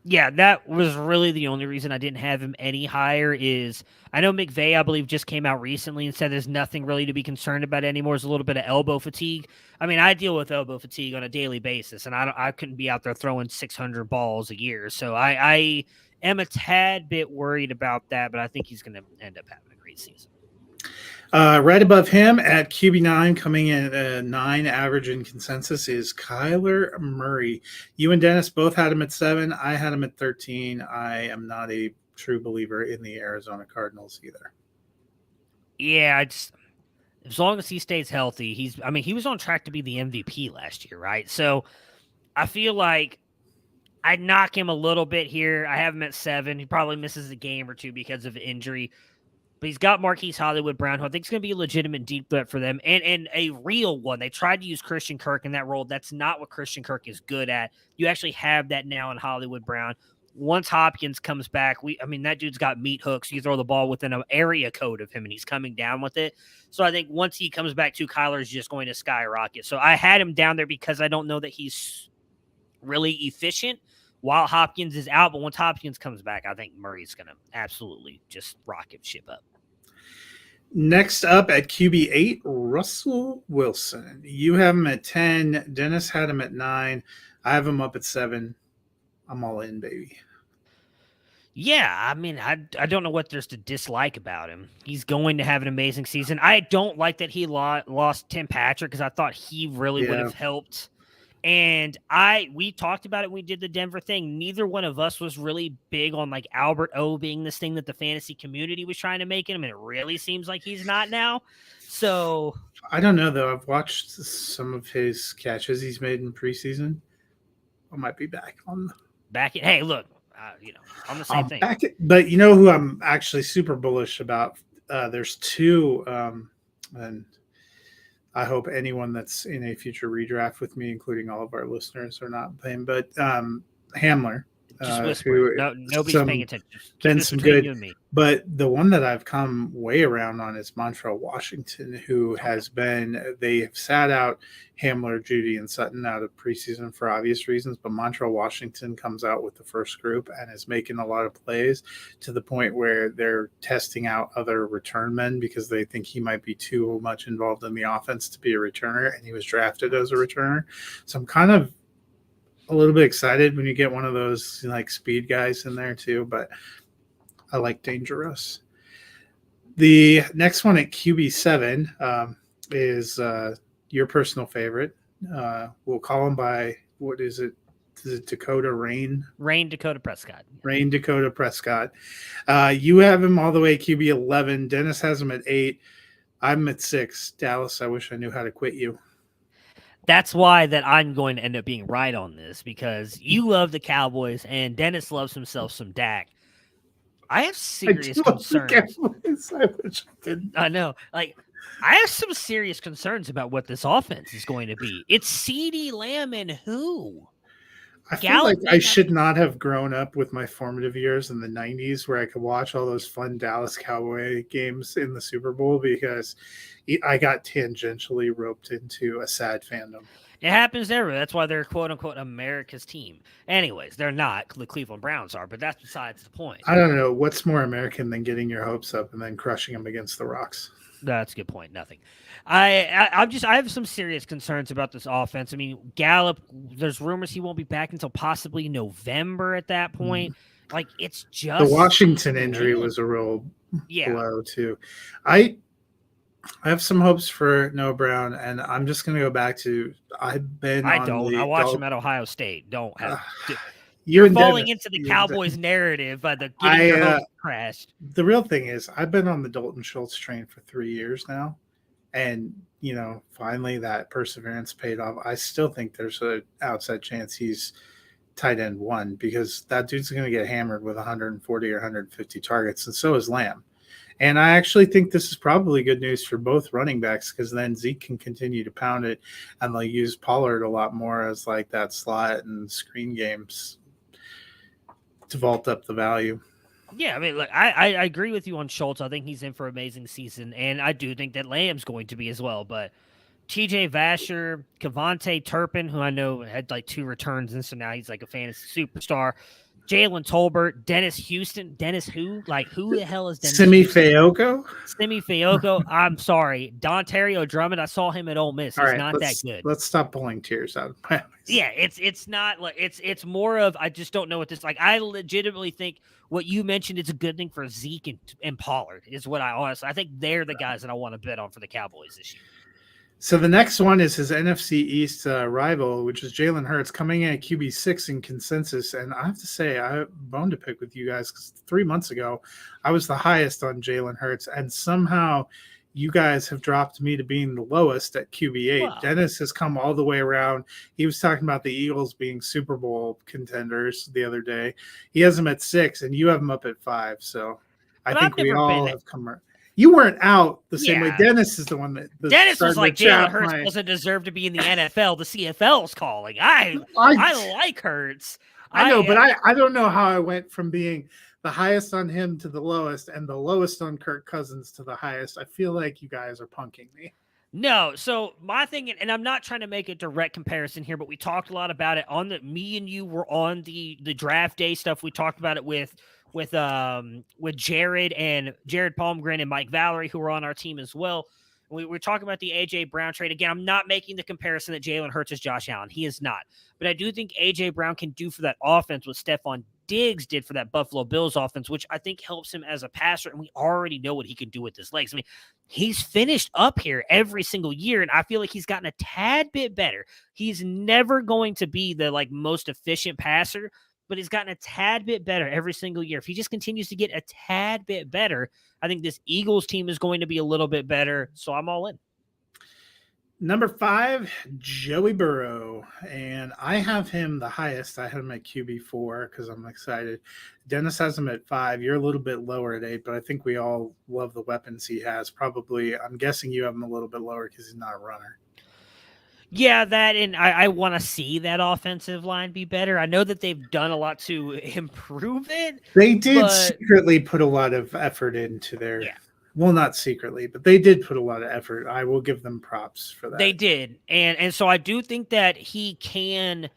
Yeah, that was really the only reason I didn't have him any higher is I know McVay, I believe, just came out recently and said there's nothing really to be concerned about anymore. It's a little bit of elbow fatigue. I mean, I deal with elbow fatigue on a daily basis, and I couldn't be out there throwing 600 balls a year. So I am a tad bit worried about that, but I think he's going to end up having a great season. Right above him at QB9, coming in at 9 average in consensus, is Kyler Murray. You and Dennis both had him at 7. I had him at 13. I am not a true believer in the Arizona Cardinals either. Yeah, as long as he stays healthy, he was on track to be the MVP last year, right? So I feel like I'd knock him a little bit here. I have him at 7. He probably misses a game or two because of injury. But he's got Marquise Hollywood Brown, who I think is going to be a legitimate deep threat for them, and a real one. They tried to use Christian Kirk in that role. That's not what Christian Kirk is good at. You actually have that now in Hollywood Brown. Once Hopkins comes back, that dude's got meat hooks. You throw the ball within an area code of him, and he's coming down with it. So I think once he comes back too, Kyler is just going to skyrocket. So I had him down there because I don't know that he's really efficient while Hopkins is out. But once Hopkins comes back, I think Murray's going to absolutely just rocket ship up. Next up at QB8, Russell Wilson. You have him at 10. Dennis had him at 9. I have him up at 7. I'm all in, baby. Yeah, I don't know what there's to dislike about him. He's going to have an amazing season. I don't like that he lost Tim Patrick because I thought he really would have helped. And we talked about it when we did the Denver thing. Neither one of us was really big on like Albert O being this thing that the fantasy community was trying to make him, and it really seems like he's not now. So I don't know though. I've watched some of his catches he's made in preseason. I might be back on. Hey, look, on the same thing. But you know who I'm actually super bullish about? There's 2, and I hope anyone that's in a future redraft with me, including all of our listeners, are not playing. But Hamler, just whisper. Nobody's paying attention. Been some good. You and me. But the one that I've come way around on is Montrell Washington, who has been. They have sat out Hamler, Judy, and Sutton out of preseason for obvious reasons. But Montrell Washington comes out with the first group and is making a lot of plays to the point where they're testing out other return men because they think he might be too much involved in the offense to be a returner, and he was drafted as a returner. So I'm kind of a little bit excited when you get one of those like speed guys in there too, but I like dangerous. The next one at QB7 is your personal favorite. We'll call him by, what is it? Is it Dakota Rain? Rain Dakota Prescott. Rain Dakota Prescott. You have him all the way QB11. Dennis has him at 8. I'm at 6. Dallas, I wish I knew how to quit you. That's why that I'm going to end up being right on this, because you love the Cowboys and Dennis loves himself some Dak. I have serious concerns. I wish I didn't. I know. Like, I have some serious concerns about what this offense is going to be. It's CeeDee Lamb and who? I feel like I should not have grown up with my formative years in the 90s where I could watch all those fun Dallas Cowboy games in the Super Bowl, because I got tangentially roped into a sad fandom. It happens everywhere. That's why they're quote-unquote America's team. Anyways, they're not. The Cleveland Browns are, but that's besides the point. I don't know. What's more American than getting your hopes up and then crushing them against the rocks? That's a good point. Nothing. I have some serious concerns about this offense. I mean, Gallup, there's rumors he won't be back until possibly November at that point. Like, it's just the Washington injury was a real blow too. I have some hopes for Noah Brown, and I'm just going to go back to I watched him at Ohio State. Don't have. You're falling into the Cowboys narrative by the getting your hopes crashed. The real thing is, I've been on the Dalton Schultz train for 3 years now, and finally that perseverance paid off. I still think there's an outside chance he's tight end 1, because that dude's going to get hammered with 140 or 150 targets, and so is Lamb. And I actually think this is probably good news for both running backs, because then Zeke can continue to pound it, and they'll use Pollard a lot more as like that slot and screen games to vault up the value. Yeah, I mean, look, I agree with you on Schultz. I think he's in for an amazing season, and I do think that Lamb's going to be as well. But TJ Vasher, Kevontae Turpin, who I know had like 2 returns, and so now he's like a fantasy superstar. Jalen Tolbert, Dennis Houston. Dennis who? Like, who the hell is Dennis Simi Fehoko? Simi Fehoko. I'm sorry. Dontario Drummond, I saw him at Ole Miss. He's not that good. Let's stop pulling tears out of my eyes. Yeah, it's not like it's more of I just don't know what this like. I legitimately think what you mentioned is a good thing for Zeke and Pollard is what I think they're the guys that I want to bet on for the Cowboys this year. So the next one is his NFC East rival, which is Jalen Hurts, coming in at QB6 in consensus. And I have to say, I have a bone to pick with you guys, because 3 months ago, I was the highest on Jalen Hurts. And somehow you guys have dropped me to being the lowest at QB8. Wow. Dennis has come all the way around. He was talking about the Eagles being Super Bowl contenders the other day. He has them at 6, and you have them up at 5. So I think we all have come around. You weren't out the same way. Dennis is the one that Dennis was like Jalen Hurts doesn't deserve to be in the NFL. The CFL's calling. I like Hurts. I know, but I don't know how I went from being the highest on him to the lowest, and the lowest on Kirk Cousins to the highest. I feel like you guys are punking me. No, so my thing, and I'm not trying to make a direct comparison here, but we talked a lot about it on me and you were on the draft day stuff. We talked about it with Jared Palmgren and Mike Valerie, who were on our team as well. We were talking about the A.J. Brown trade. Again, I'm not making the comparison that Jalen Hurts is Josh Allen. He is not. But I do think A.J. Brown can do for that offense what Stephon Diggs did for that Buffalo Bills offense, which I think helps him as a passer, and we already know what he can do with his legs. I mean, he's finished up here every single year, and I feel like he's gotten a tad bit better. He's never going to be the most efficient passer, but he's gotten a tad bit better every single year. If he just continues to get a tad bit better, I think this Eagles team is going to be a little bit better, so I'm all in. Number 5, Joey Burrow, and I have him the highest. I have him at QB4 because I'm excited. Dennis has him at 5. You're a little bit lower at 8, but I think we all love the weapons he has. Probably, I'm guessing you have him a little bit lower because he's not a runner. Yeah, that, and I want to see that offensive line be better. I know that they've done a lot to improve it. They did secretly put a lot of effort into their well, not secretly, but they did put a lot of effort. I will give them props for that. They did, and so I do think that he can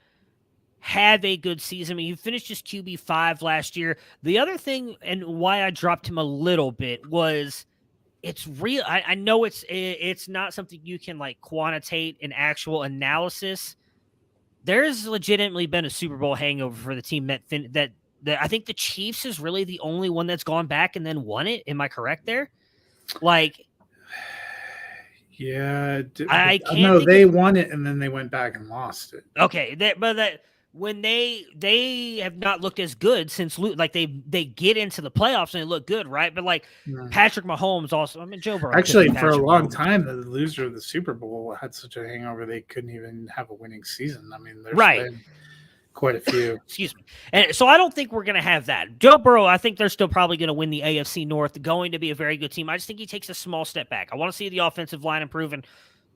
have a good season. I mean, he finished just QB5 last year. The other thing, and why I dropped him a little bit, was it's real. I know it's not something you can quantitate in actual analysis. There's legitimately been a Super Bowl hangover for the team that I think the Chiefs is really the only one that's gone back and then won it. Am I correct there? Yeah, I can't. No, they won it and then they went back and lost it. Okay, but when they have not looked as good since like they get into the playoffs and they look good, right? But like Patrick Mahomes also, I mean Joe Burrow. Actually, for a long time, the loser of the Super Bowl had such a hangover they couldn't even have a winning season. I mean, there's been quite a few. Excuse me. And so I don't think we're going to have that. Joe Burrow, I think they're still probably going to win the AFC North, going to be a very good team. I just think he takes a small step back. I want to see the offensive line improve. And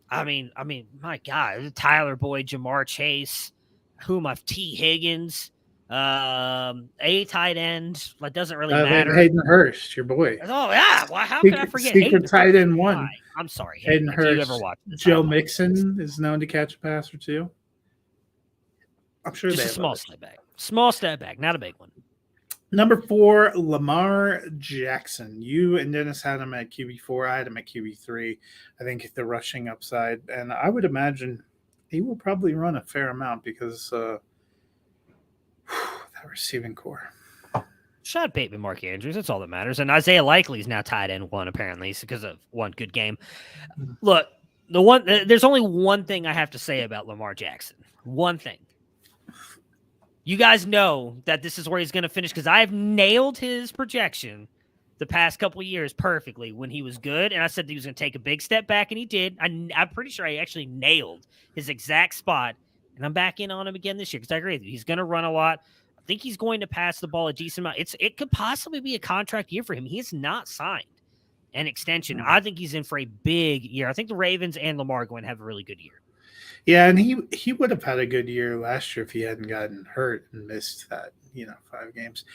I mean, my God, Tyler Boyd, Jamar Chase, T. Higgins, a tight end. That doesn't really matter. Hayden Hurst, your boy. Oh, yeah. Well, how can I forget Hayden? Tight end one. I'm sorry, Hayden Hurst. You ever watched this, Joe Mixon is known to catch a pass or two. I'm sure just a small step back. Small step back, not a big one. Number 4, Lamar Jackson. You and Dennis had him at QB4. I had him at QB3. I think the rushing upside, and I would imagine he will probably run a fair amount because that receiving core. Shot Bateman, Mark Andrews. That's all that matters. And Isaiah Likely's now tied in one, apparently, because of one good game. Look, there's only one thing I have to say about Lamar Jackson. One thing. You guys know that this is where he's going to finish because I've nailed his projection the past couple of years perfectly when he was good. And I said that he was going to take a big step back, and he did. I'm pretty sure I actually nailed his exact spot. And I'm back in on him again this year because I agree with you. He's going to run a lot. I think he's going to pass the ball a decent amount. It could possibly be a contract year for him. He has not signed an extension. I think he's in for a big year. I think the Ravens and Lamar are going to have a really good year. Yeah, and he would have had a good year last year if he hadn't gotten hurt and missed that, 5 games.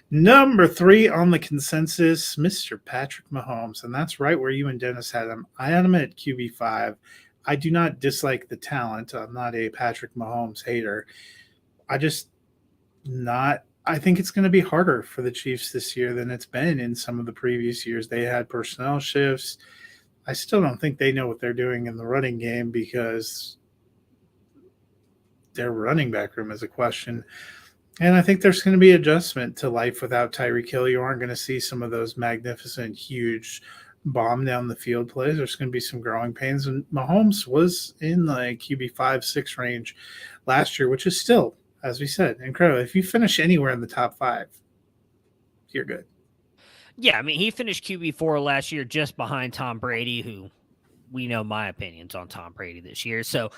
Number 3 on the consensus, Mr. Patrick Mahomes, and that's right where you and Dennis had him. I had him at QB5. I do not dislike the talent. I'm not a Patrick Mahomes hater. I think it's going to be harder for the Chiefs this year than it's been in some of the previous years. They had personnel shifts. I still don't think they know what they're doing in the running game because their running back room is a question. And I think there's going to be adjustment to life without Tyreek Hill. You aren't going to see some of those magnificent, huge bomb down the field plays. There's going to be some growing pains. And Mahomes was in the QB 5-6 range last year, which is still, as we said, incredible. If you finish anywhere in the top 5, you're good. Yeah, I mean, he finished QB4 last year just behind Tom Brady, who we know my opinions on Tom Brady this year. So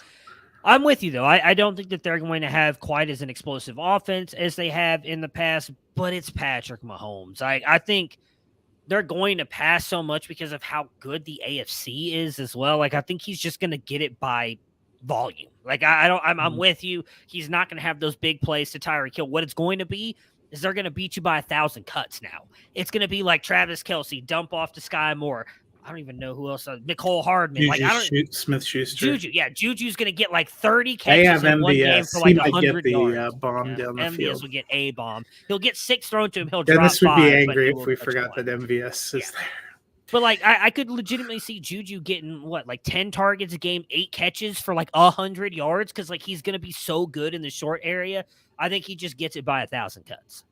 I'm with you, though. I don't think that they're going to have quite as an explosive offense as they have in the past, but it's Patrick Mahomes. I think they're going to pass so much because of how good the AFC is as well. Like, I think he's just going to get it by volume. Like, I'm with you. He's not going to have those big plays to Tyreek Hill. What it's going to be is they're going to beat you by 1,000 cuts now. It's going to be like Travis Kelce, dump off to Sky Moore. I don't even know who else. Nicole Hardman. Smith-Schuster. Juju. Yeah, Juju's going to get like 30 catches in one game for like 100 yards. Bomb down the field. MVS will get a bomb. He'll get 6 thrown to him. He'll Dennis drop 5. Dennis would be angry if we forgot that MVS is there. But like, I could legitimately see Juju getting like 10 targets a game, 8 catches for like 100 yards because like he's going to be so good in the short area. I think he just gets it by 1,000 cuts.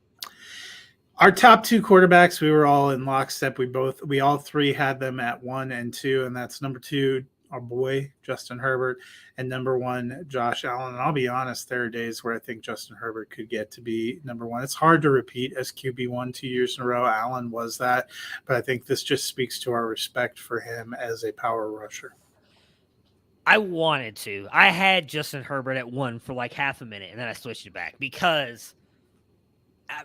Our top 2 quarterbacks, we were all in lockstep. We all 3 had them at 1 and 2, and that's number 2, our boy Justin Herbert, and number 1, Josh Allen. And I'll be honest, there are days where I think Justin Herbert could get to be number 1. It's hard to repeat as QB1 2 years in a row. Allen was that, but I think this just speaks to our respect for him as a power rusher. I wanted to. I had Justin Herbert at 1 for like half a minute, and then I switched it back because.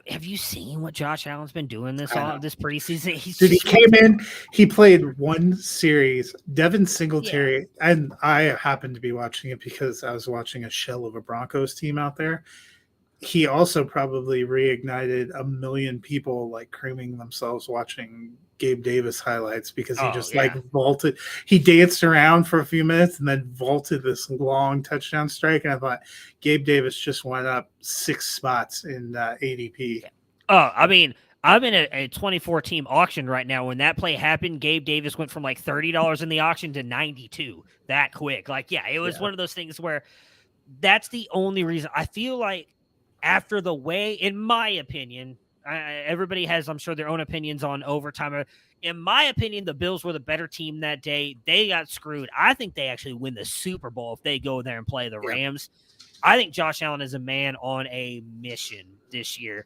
Have you seen what Josh Allen's been doing this preseason? He came in, he played 1 series, Devin Singletary, and I happened to be watching it because I was watching a shell of a Broncos team out there. He also probably reignited a million people like creaming themselves watching Gabe Davis highlights because he like vaulted. He danced around for a few minutes and then vaulted this long touchdown strike. And I thought Gabe Davis just went up 6 spots in ADP. Oh, I mean, I'm in a 24-team auction right now. When that play happened, Gabe Davis went from like $30 in the auction to $92 that quick. Like, it was one of those things where that's the only reason I feel like after the way, in my opinion, everybody has, I'm sure, their own opinions on overtime. In my opinion, the Bills were the better team that day. They got screwed. I think they actually win the Super Bowl if they go there and play the Rams. I think Josh Allen is a man on a mission this year.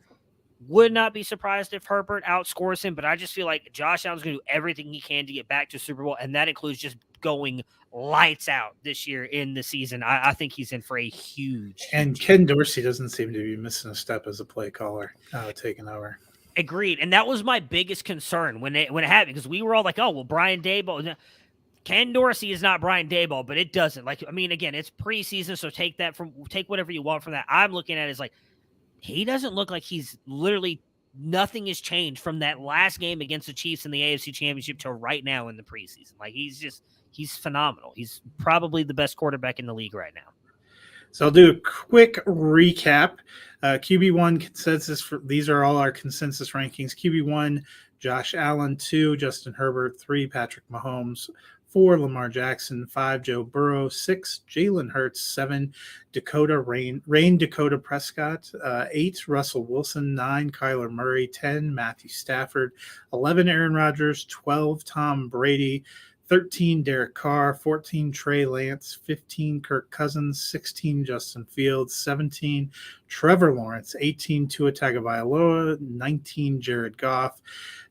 Would not be surprised if Herbert outscores him, but I just feel like Josh Allen's going to do everything he can to get back to Super Bowl, and that includes just going lights out this year in the season. I think he's in for a huge. And Ken Dorsey doesn't seem to be missing a step as a play caller, taking over. Agreed, and that was my biggest concern when it happened, because we were all like, "Oh, well, Brian Daboll." Ken Dorsey is not Brian Daboll, but it doesn't. Like, I mean, again, it's preseason, so take whatever you want from that. I'm looking at it as like, he doesn't look like he's literally nothing has changed from that last game against the Chiefs in the AFC Championship to right now in the preseason. Like, he's phenomenal. He's probably the best quarterback in the league right now. So I'll do a quick recap. QB1 consensus. These are all our consensus rankings. QB1, Josh Allen. 2, Justin Herbert. 3, Patrick Mahomes. 4, Lamar Jackson. 5, Joe Burrow. 6, Jalen Hurts. 7, Dakota Prescott. 8, Russell Wilson. 9, Kyler Murray. 10, Matthew Stafford. 11, Aaron Rodgers. 12, Tom Brady. 13, Derek Carr. 14, Trey Lance. 15, Kirk Cousins. 16, Justin Fields. 17, Trevor Lawrence. 18, Tua Tagovailoa. 19, Jared Goff.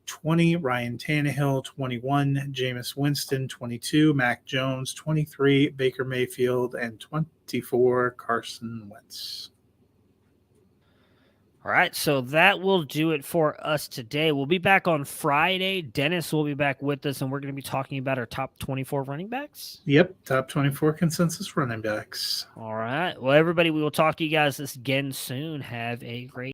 20, Ryan Tannehill. 21, Jameis Winston. 22, Mac Jones. 23, Baker Mayfield. And 24, Carson Wentz. All right, so that will do it for us today. We'll be back on Friday. Dennis will be back with us, and we're going to be talking about our top 24 running backs. Yep, top 24 consensus running backs. All right. Well, everybody, we will talk to you guys again soon. Have a great